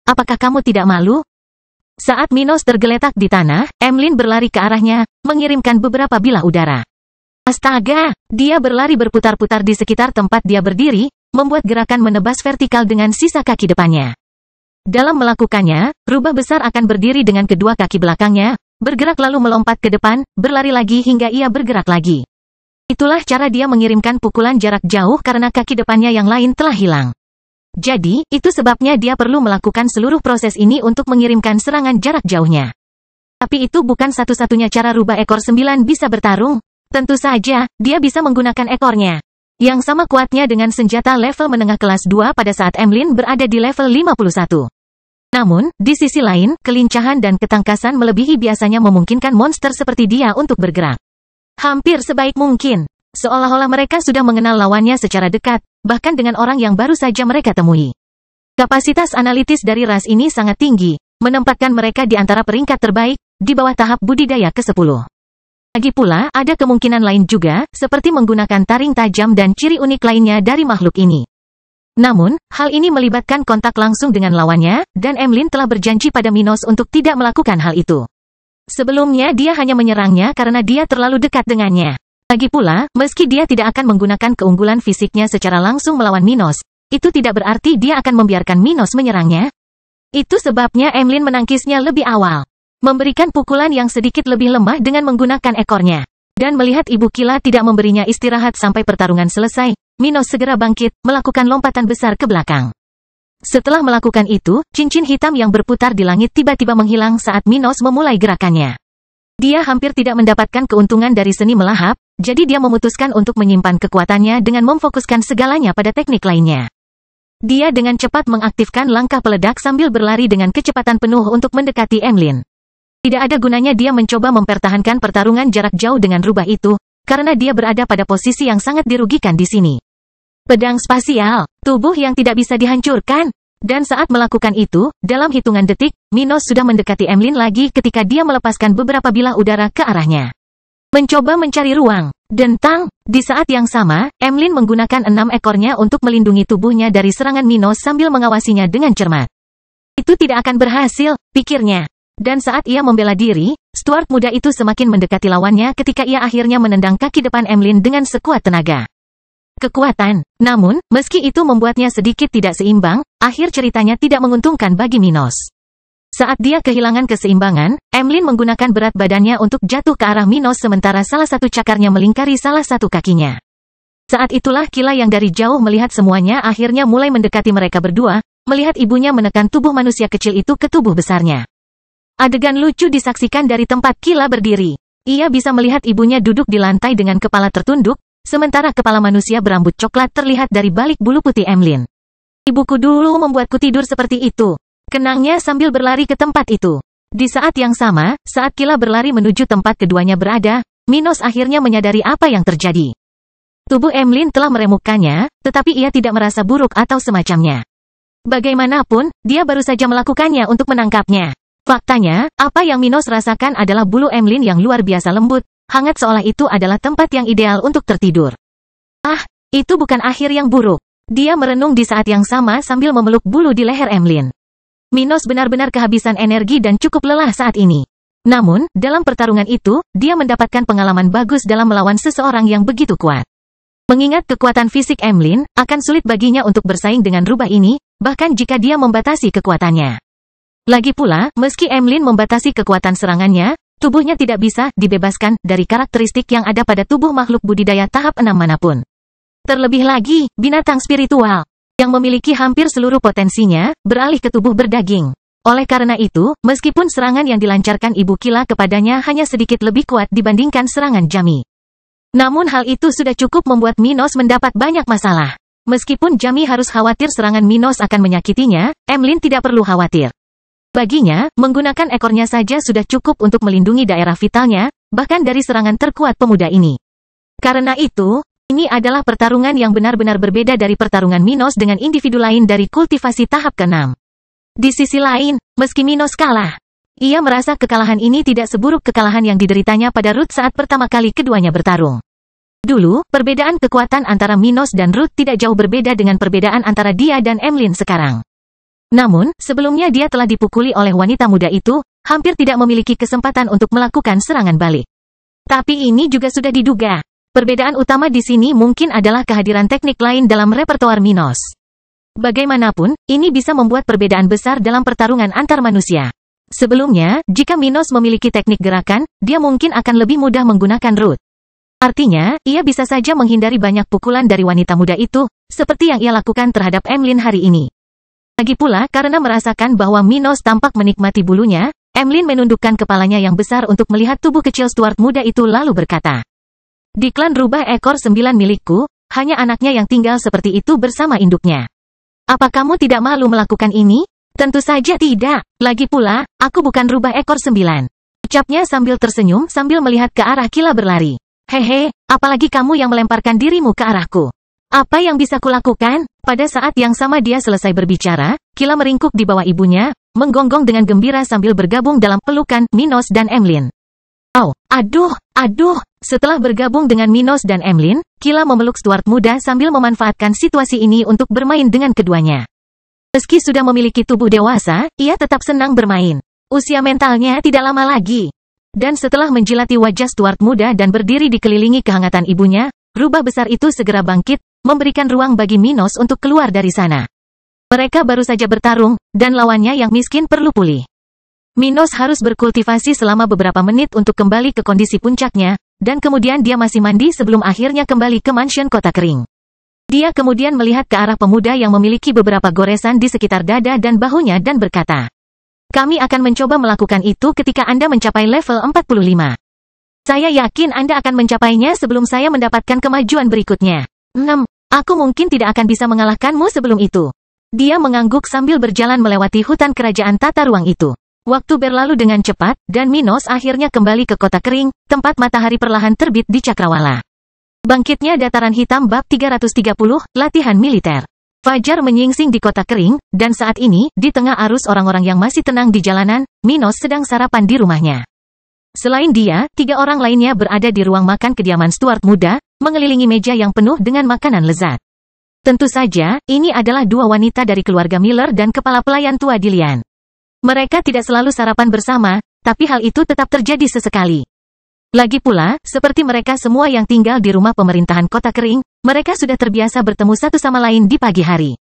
apakah kamu tidak malu? Saat Minos tergeletak di tanah, Emlyn berlari ke arahnya, mengirimkan beberapa bilah udara. Astaga, dia berlari berputar-putar di sekitar tempat dia berdiri, membuat gerakan menebas vertikal dengan sisa kaki depannya. Dalam melakukannya, rubah besar akan berdiri dengan kedua kaki belakangnya, bergerak lalu melompat ke depan, berlari lagi hingga ia bergerak lagi. Itulah cara dia mengirimkan pukulan jarak jauh karena kaki depannya yang lain telah hilang. Jadi, itu sebabnya dia perlu melakukan seluruh proses ini untuk mengirimkan serangan jarak jauhnya. Tapi itu bukan satu-satunya cara rubah ekor 9 bisa bertarung. Tentu saja, dia bisa menggunakan ekornya. Yang sama kuatnya dengan senjata level menengah kelas 2 pada saat Emlyn berada di level 51. Namun, di sisi lain, kelincahan dan ketangkasan melebihi biasanya memungkinkan monster seperti dia untuk bergerak. Hampir sebaik mungkin. Seolah-olah mereka sudah mengenal lawannya secara dekat, bahkan dengan orang yang baru saja mereka temui. Kapasitas analitis dari ras ini sangat tinggi, menempatkan mereka di antara peringkat terbaik, di bawah tahap budidaya ke-10. Lagi pula, ada kemungkinan lain juga, seperti menggunakan taring tajam dan ciri unik lainnya dari makhluk ini. Namun, hal ini melibatkan kontak langsung dengan lawannya, dan Emlyn telah berjanji pada Minos untuk tidak melakukan hal itu. Sebelumnya dia hanya menyerangnya karena dia terlalu dekat dengannya. Lagi pula, meski dia tidak akan menggunakan keunggulan fisiknya secara langsung melawan Minos, itu tidak berarti dia akan membiarkan Minos menyerangnya. Itu sebabnya Emlyn menangkisnya lebih awal. Memberikan pukulan yang sedikit lebih lemah dengan menggunakan ekornya. Dan melihat Ibu Kila tidak memberinya istirahat sampai pertarungan selesai, Minos segera bangkit, melakukan lompatan besar ke belakang. Setelah melakukan itu, cincin hitam yang berputar di langit tiba-tiba menghilang saat Minos memulai gerakannya. Dia hampir tidak mendapatkan keuntungan dari seni melahap, jadi dia memutuskan untuk menyimpan kekuatannya dengan memfokuskan segalanya pada teknik lainnya. Dia dengan cepat mengaktifkan langkah peledak sambil berlari dengan kecepatan penuh untuk mendekati Emlyn. Tidak ada gunanya dia mencoba mempertahankan pertarungan jarak jauh dengan rubah itu, karena dia berada pada posisi yang sangat dirugikan di sini. Pedang spasial, tubuh yang tidak bisa dihancurkan. Dan saat melakukan itu, dalam hitungan detik, Minos sudah mendekati Emlyn lagi ketika dia melepaskan beberapa bilah udara ke arahnya. Mencoba mencari ruang. Dentang, di saat yang sama, Emlyn menggunakan 6 ekornya untuk melindungi tubuhnya dari serangan Minos sambil mengawasinya dengan cermat. Itu tidak akan berhasil, pikirnya. Dan saat ia membela diri, Stuart muda itu semakin mendekati lawannya ketika ia akhirnya menendang kaki depan Emlyn dengan sekuat tenaga. Kekuatan, namun, meski itu membuatnya sedikit tidak seimbang, akhir ceritanya tidak menguntungkan bagi Minos. Saat dia kehilangan keseimbangan, Emlyn menggunakan berat badannya untuk jatuh ke arah Minos sementara salah satu cakarnya melingkari salah satu kakinya. Saat itulah Kila yang dari jauh melihat semuanya akhirnya mulai mendekati mereka berdua, melihat ibunya menekan tubuh manusia kecil itu ke tubuh besarnya. Adegan lucu disaksikan dari tempat Kila berdiri. Ia bisa melihat ibunya duduk di lantai dengan kepala tertunduk, sementara kepala manusia berambut coklat terlihat dari balik bulu putih Emlyn. Ibuku dulu membuatku tidur seperti itu. Kenangnya sambil berlari ke tempat itu. Di saat yang sama, saat Kila berlari menuju tempat keduanya berada, Minos akhirnya menyadari apa yang terjadi. Tubuh Emlyn telah meremukkannya, tetapi ia tidak merasa buruk atau semacamnya. Bagaimanapun, dia baru saja melakukannya untuk menangkapnya. Faktanya, apa yang Minos rasakan adalah bulu Emlyn yang luar biasa lembut, hangat seolah itu adalah tempat yang ideal untuk tertidur. Ah, itu bukan akhir yang buruk. Dia merenung di saat yang sama sambil memeluk bulu di leher Emlyn. Minos benar-benar kehabisan energi dan cukup lelah saat ini. Namun, dalam pertarungan itu, dia mendapatkan pengalaman bagus dalam melawan seseorang yang begitu kuat. Mengingat kekuatan fisik Emlyn, akan sulit baginya untuk bersaing dengan rubah ini, bahkan jika dia membatasi kekuatannya. Lagi pula, meski Emlyn membatasi kekuatan serangannya, tubuhnya tidak bisa dibebaskan dari karakteristik yang ada pada tubuh makhluk budidaya tahap 6 manapun. Terlebih lagi, binatang spiritual, yang memiliki hampir seluruh potensinya, beralih ke tubuh berdaging. Oleh karena itu, meskipun serangan yang dilancarkan Ibu Kila kepadanya hanya sedikit lebih kuat dibandingkan serangan Jami. Namun hal itu sudah cukup membuat Minos mendapat banyak masalah. Meskipun Jami harus khawatir serangan Minos akan menyakitinya, Emlyn tidak perlu khawatir. Baginya, menggunakan ekornya saja sudah cukup untuk melindungi daerah vitalnya, bahkan dari serangan terkuat pemuda ini. Karena itu, Ini adalah pertarungan yang benar-benar berbeda dari pertarungan Minos dengan individu lain dari kultivasi tahap ke-6. Di sisi lain, meski Minos kalah, ia merasa kekalahan ini tidak seburuk kekalahan yang dideritanya pada Ruth saat pertama kali keduanya bertarung. Dulu, perbedaan kekuatan antara Minos dan Ruth tidak jauh berbeda dengan perbedaan antara dia dan Emlyn sekarang. Namun, sebelumnya dia telah dipukuli oleh wanita muda itu, hampir tidak memiliki kesempatan untuk melakukan serangan balik. Tapi ini juga sudah diduga. Perbedaan utama di sini mungkin adalah kehadiran teknik lain dalam repertoar Minos. Bagaimanapun, ini bisa membuat perbedaan besar dalam pertarungan antar manusia. Sebelumnya, jika Minos memiliki teknik gerakan, dia mungkin akan lebih mudah menggunakan Ruth. Artinya, ia bisa saja menghindari banyak pukulan dari wanita muda itu, seperti yang ia lakukan terhadap Emlyn hari ini. Lagi pula, karena merasakan bahwa Minos tampak menikmati bulunya, Emlyn menundukkan kepalanya yang besar untuk melihat tubuh kecil Stuart muda itu lalu berkata, "Di klan rubah ekor 9 milikku, hanya anaknya yang tinggal seperti itu bersama induknya. Apa kamu tidak malu melakukan ini?" "Tentu saja tidak. Lagi pula, aku bukan rubah ekor 9. Ucapnya sambil tersenyum sambil melihat ke arah Kila berlari. "Hehe, apalagi kamu yang melemparkan dirimu ke arahku. Apa yang bisa kulakukan?" Pada saat yang sama dia selesai berbicara, Kila meringkuk di bawah ibunya, menggonggong dengan gembira sambil bergabung dalam pelukan Minos dan Emlyn. "Oh, aduh. Setelah bergabung dengan Minos dan Emlyn, Kila memeluk Stuart muda sambil memanfaatkan situasi ini untuk bermain dengan keduanya. Meski sudah memiliki tubuh dewasa, ia tetap senang bermain. Usia mentalnya tidak lama lagi. Dan setelah menjilati wajah Stuart muda dan berdiri dikelilingi kehangatan ibunya, rubah besar itu segera bangkit, memberikan ruang bagi Minos untuk keluar dari sana. Mereka baru saja bertarung, dan lawannya yang miskin perlu pulih. Minos harus berkultivasi selama beberapa menit untuk kembali ke kondisi puncaknya, dan kemudian dia masih mandi sebelum akhirnya kembali ke mansion kota kering. Dia kemudian melihat ke arah pemuda yang memiliki beberapa goresan di sekitar dada dan bahunya dan berkata, "Kami akan mencoba melakukan itu ketika Anda mencapai level 45. Saya yakin Anda akan mencapainya sebelum saya mendapatkan kemajuan berikutnya. Aku mungkin tidak akan bisa mengalahkanmu sebelum itu." Dia mengangguk sambil berjalan melewati hutan kerajaan tata ruang itu. Waktu berlalu dengan cepat, dan Minos akhirnya kembali ke kota kering, tempat matahari perlahan terbit di Cakrawala. Bangkitnya dataran hitam bab 330, latihan militer. Fajar menyingsing di kota kering, dan saat ini, di tengah arus orang-orang yang masih tenang di jalanan, Minos sedang sarapan di rumahnya. Selain dia, 3 orang lainnya berada di ruang makan kediaman Stuart muda, mengelilingi meja yang penuh dengan makanan lezat. Tentu saja, ini adalah 2 wanita dari keluarga Miller dan kepala pelayan tua Dillian. Mereka tidak selalu sarapan bersama, tapi hal itu tetap terjadi sesekali. Lagi pula, seperti mereka semua yang tinggal di rumah pemerintahan kota kering, mereka sudah terbiasa bertemu satu sama lain di pagi hari.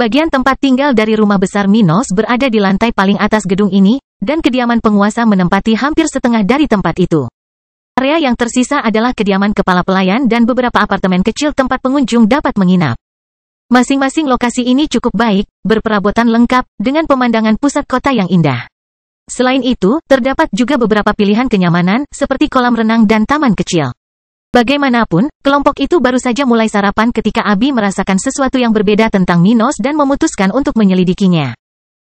Bagian tempat tinggal dari rumah besar Minos berada di lantai paling atas gedung ini, dan kediaman penguasa menempati hampir setengah dari tempat itu. Area yang tersisa adalah kediaman kepala pelayan dan beberapa apartemen kecil tempat pengunjung dapat menginap. Masing-masing lokasi ini cukup baik, berperabotan lengkap, dengan pemandangan pusat kota yang indah. Selain itu, terdapat juga beberapa pilihan kenyamanan, seperti kolam renang dan taman kecil. Bagaimanapun, kelompok itu baru saja mulai sarapan ketika Abi merasakan sesuatu yang berbeda tentang Minos dan memutuskan untuk menyelidikinya.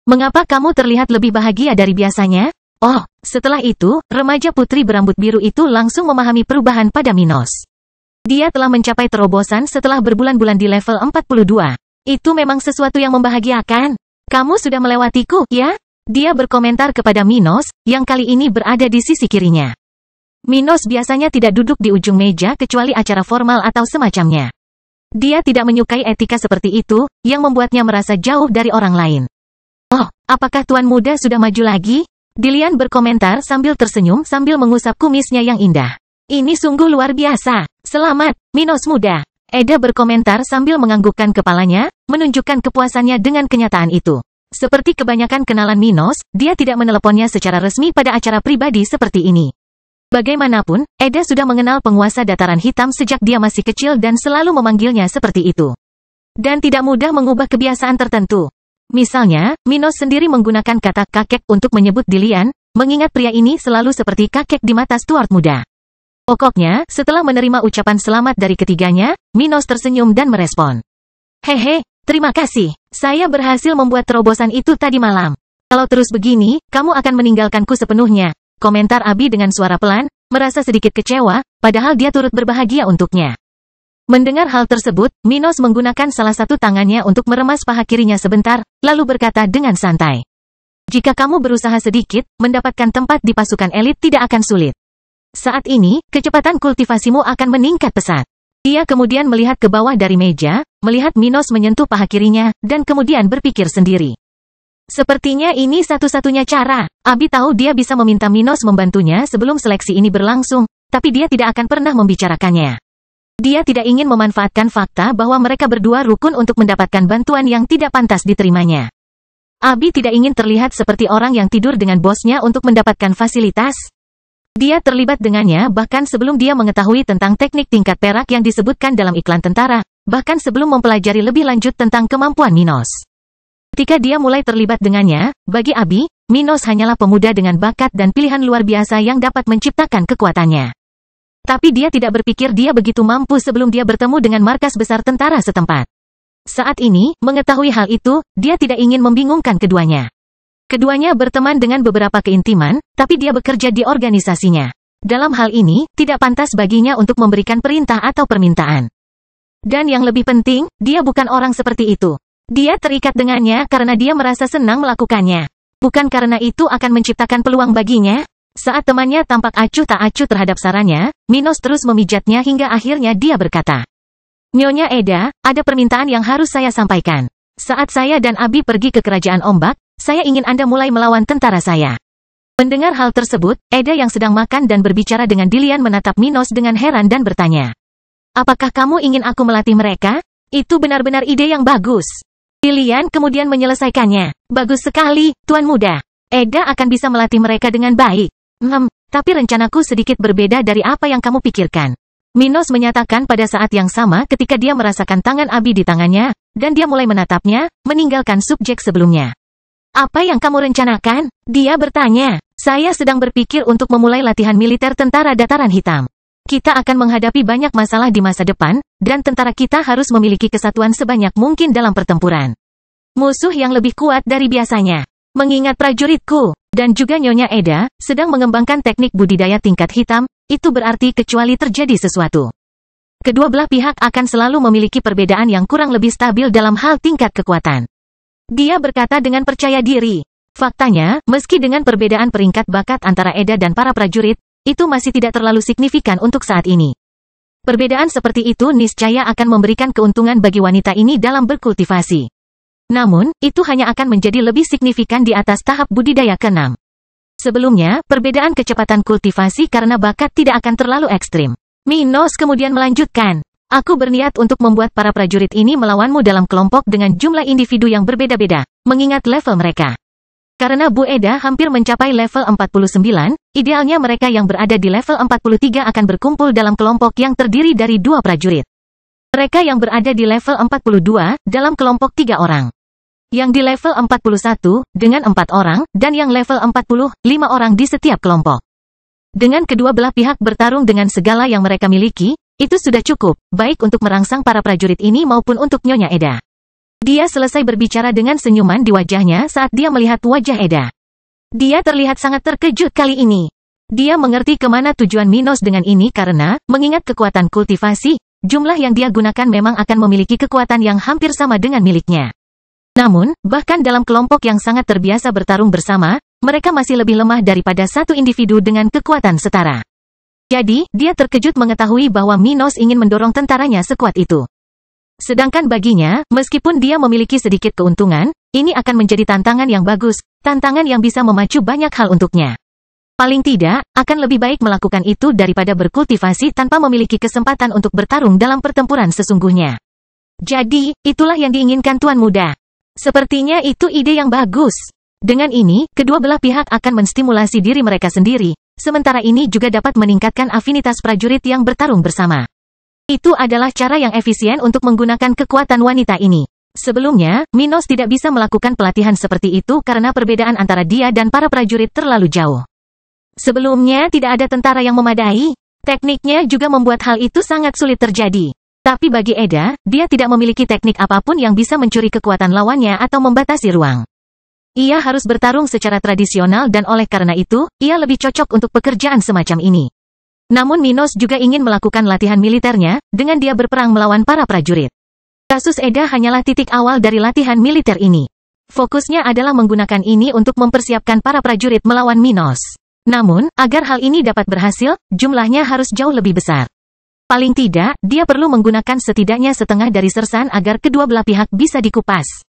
"Mengapa kamu terlihat lebih bahagia dari biasanya?" Oh, setelah itu, remaja putri berambut biru itu langsung memahami perubahan pada Minos. Dia telah mencapai terobosan setelah berbulan-bulan di level 42. "Itu memang sesuatu yang membahagiakan. Kamu sudah melewatiku, ya?" Dia berkomentar kepada Minos, yang kali ini berada di sisi kirinya. Minos biasanya tidak duduk di ujung meja kecuali acara formal atau semacamnya. Dia tidak menyukai etika seperti itu, yang membuatnya merasa jauh dari orang lain. "Oh, apakah Tuan Muda sudah maju lagi?" Dillian berkomentar sambil tersenyum sambil mengusap kumisnya yang indah. "Ini sungguh luar biasa. Selamat, Minos Muda." Eda berkomentar sambil menganggukkan kepalanya, menunjukkan kepuasannya dengan kenyataan itu. Seperti kebanyakan kenalan Minos, dia tidak meneleponnya secara resmi pada acara pribadi seperti ini. Bagaimanapun, Eda sudah mengenal penguasa dataran hitam sejak dia masih kecil dan selalu memanggilnya seperti itu. Dan tidak mudah mengubah kebiasaan tertentu. Misalnya, Minos sendiri menggunakan kata kakek untuk menyebut Dillian, mengingat pria ini selalu seperti kakek di mata Stuart muda. Pokoknya, setelah menerima ucapan selamat dari ketiganya, Minos tersenyum dan merespon. "Hehe, terima kasih. Saya berhasil membuat terobosan itu tadi malam. Kalau terus begini, kamu akan meninggalkanku sepenuhnya," komentar Abi dengan suara pelan, merasa sedikit kecewa, padahal dia turut berbahagia untuknya. Mendengar hal tersebut, Minos menggunakan salah satu tangannya untuk meremas paha kirinya sebentar, lalu berkata dengan santai. Jika kamu berusaha sedikit, mendapatkan tempat di pasukan elit tidak akan sulit. Saat ini, kecepatan kultivasimu akan meningkat pesat. Dia kemudian melihat ke bawah dari meja, melihat Minos menyentuh paha kirinya, dan kemudian berpikir sendiri. Sepertinya ini satu-satunya cara. Abi tahu dia bisa meminta Minos membantunya sebelum seleksi ini berlangsung, tapi dia tidak akan pernah membicarakannya. Dia tidak ingin memanfaatkan fakta bahwa mereka berdua rukun untuk mendapatkan bantuan yang tidak pantas diterimanya. Abi tidak ingin terlihat seperti orang yang tidur dengan bosnya untuk mendapatkan fasilitas. Dia terlibat dengannya bahkan sebelum dia mengetahui tentang teknik tingkat perak yang disebutkan dalam iklan tentara, bahkan sebelum mempelajari lebih lanjut tentang kemampuan Minos. Ketika dia mulai terlibat dengannya, bagi Abi, Minos hanyalah pemuda dengan bakat dan pilihan luar biasa yang dapat menciptakan kekuatannya. Tapi dia tidak berpikir dia begitu mampu sebelum dia bertemu dengan markas besar tentara setempat. Saat ini, mengetahui hal itu, dia tidak ingin membingungkan keduanya. Keduanya berteman dengan beberapa keintiman, tapi dia bekerja di organisasinya. Dalam hal ini, tidak pantas baginya untuk memberikan perintah atau permintaan. Dan yang lebih penting, dia bukan orang seperti itu. Dia terikat dengannya karena dia merasa senang melakukannya. Bukan karena itu akan menciptakan peluang baginya. Saat temannya tampak acuh tak acuh terhadap sarannya, Minos terus memijatnya hingga akhirnya dia berkata, Nyonya Eda, ada permintaan yang harus saya sampaikan. Saat saya dan Abi pergi ke Kerajaan Ombak, saya ingin Anda mulai melawan tentara saya. Mendengar hal tersebut, Eda yang sedang makan dan berbicara dengan Dilian menatap Minos dengan heran dan bertanya, Apakah kamu ingin aku melatih mereka? Itu benar-benar ide yang bagus. Dilian kemudian menyelesaikannya. Bagus sekali, Tuan Muda. Eda akan bisa melatih mereka dengan baik. Tapi rencanaku sedikit berbeda dari apa yang kamu pikirkan. Minos menyatakan pada saat yang sama ketika dia merasakan tangan Abi di tangannya, dan dia mulai menatapnya, meninggalkan subjek sebelumnya. Apa yang kamu rencanakan? Dia bertanya. Saya sedang berpikir untuk memulai latihan militer tentara dataran hitam. Kita akan menghadapi banyak masalah di masa depan, dan tentara kita harus memiliki kesatuan sebanyak mungkin dalam pertempuran. Musuh yang lebih kuat dari biasanya. Mengingat prajuritku, dan juga Nyonya Eda, sedang mengembangkan teknik budidaya tingkat hitam, itu berarti kecuali terjadi sesuatu. Kedua belah pihak akan selalu memiliki perbedaan yang kurang lebih stabil dalam hal tingkat kekuatan. Dia berkata dengan percaya diri. Faktanya, meski dengan perbedaan peringkat bakat antara Eda dan para prajurit, itu masih tidak terlalu signifikan untuk saat ini. Perbedaan seperti itu niscaya akan memberikan keuntungan bagi wanita ini dalam berkultivasi. Namun, itu hanya akan menjadi lebih signifikan di atas tahap budidaya ke-6. Sebelumnya, perbedaan kecepatan kultivasi karena bakat tidak akan terlalu ekstrim. Minos kemudian melanjutkan, Aku berniat untuk membuat para prajurit ini melawanmu dalam kelompok dengan jumlah individu yang berbeda-beda, mengingat level mereka. Karena Bu Eda hampir mencapai level 49, idealnya mereka yang berada di level 43 akan berkumpul dalam kelompok yang terdiri dari 2 prajurit. Mereka yang berada di level 42, dalam kelompok 3 orang. Yang di level 41, dengan 4 orang, dan yang level 40, 5 orang di setiap kelompok. Dengan kedua belah pihak bertarung dengan segala yang mereka miliki, itu sudah cukup, baik untuk merangsang para prajurit ini maupun untuk Nyonya Eda. Dia selesai berbicara dengan senyuman di wajahnya saat dia melihat wajah Eda. Dia terlihat sangat terkejut kali ini. Dia mengerti kemana tujuan Minos dengan ini karena, mengingat kekuatan kultivasi, jumlah yang dia gunakan memang akan memiliki kekuatan yang hampir sama dengan miliknya. Namun, bahkan dalam kelompok yang sangat terbiasa bertarung bersama, mereka masih lebih lemah daripada satu individu dengan kekuatan setara. Jadi, dia terkejut mengetahui bahwa Minos ingin mendorong tentaranya sekuat itu. Sedangkan baginya, meskipun dia memiliki sedikit keuntungan, ini akan menjadi tantangan yang bagus, tantangan yang bisa memacu banyak hal untuknya. Paling tidak, akan lebih baik melakukan itu daripada berkultivasi tanpa memiliki kesempatan untuk bertarung dalam pertempuran sesungguhnya. Jadi, itulah yang diinginkan Tuan Muda. Sepertinya itu ide yang bagus. Dengan ini, kedua belah pihak akan menstimulasi diri mereka sendiri, sementara ini juga dapat meningkatkan afinitas prajurit yang bertarung bersama. Itu adalah cara yang efisien untuk menggunakan kekuatan wanita ini. Sebelumnya, Minos tidak bisa melakukan pelatihan seperti itu karena perbedaan antara dia dan para prajurit terlalu jauh. Sebelumnya tidak ada tentara yang memadai. Tekniknya juga membuat hal itu sangat sulit terjadi. Tapi bagi Eda, dia tidak memiliki teknik apapun yang bisa mencuri kekuatan lawannya atau membatasi ruang. Ia harus bertarung secara tradisional dan oleh karena itu, ia lebih cocok untuk pekerjaan semacam ini. Namun Minos juga ingin melakukan latihan militernya, dengan dia berperang melawan para prajurit. Kasus Eda hanyalah titik awal dari latihan militer ini. Fokusnya adalah menggunakan ini untuk mempersiapkan para prajurit melawan Minos. Namun, agar hal ini dapat berhasil, jumlahnya harus jauh lebih besar. Paling tidak, dia perlu menggunakan setidaknya setengah dari sersan agar kedua belah pihak bisa dikupas.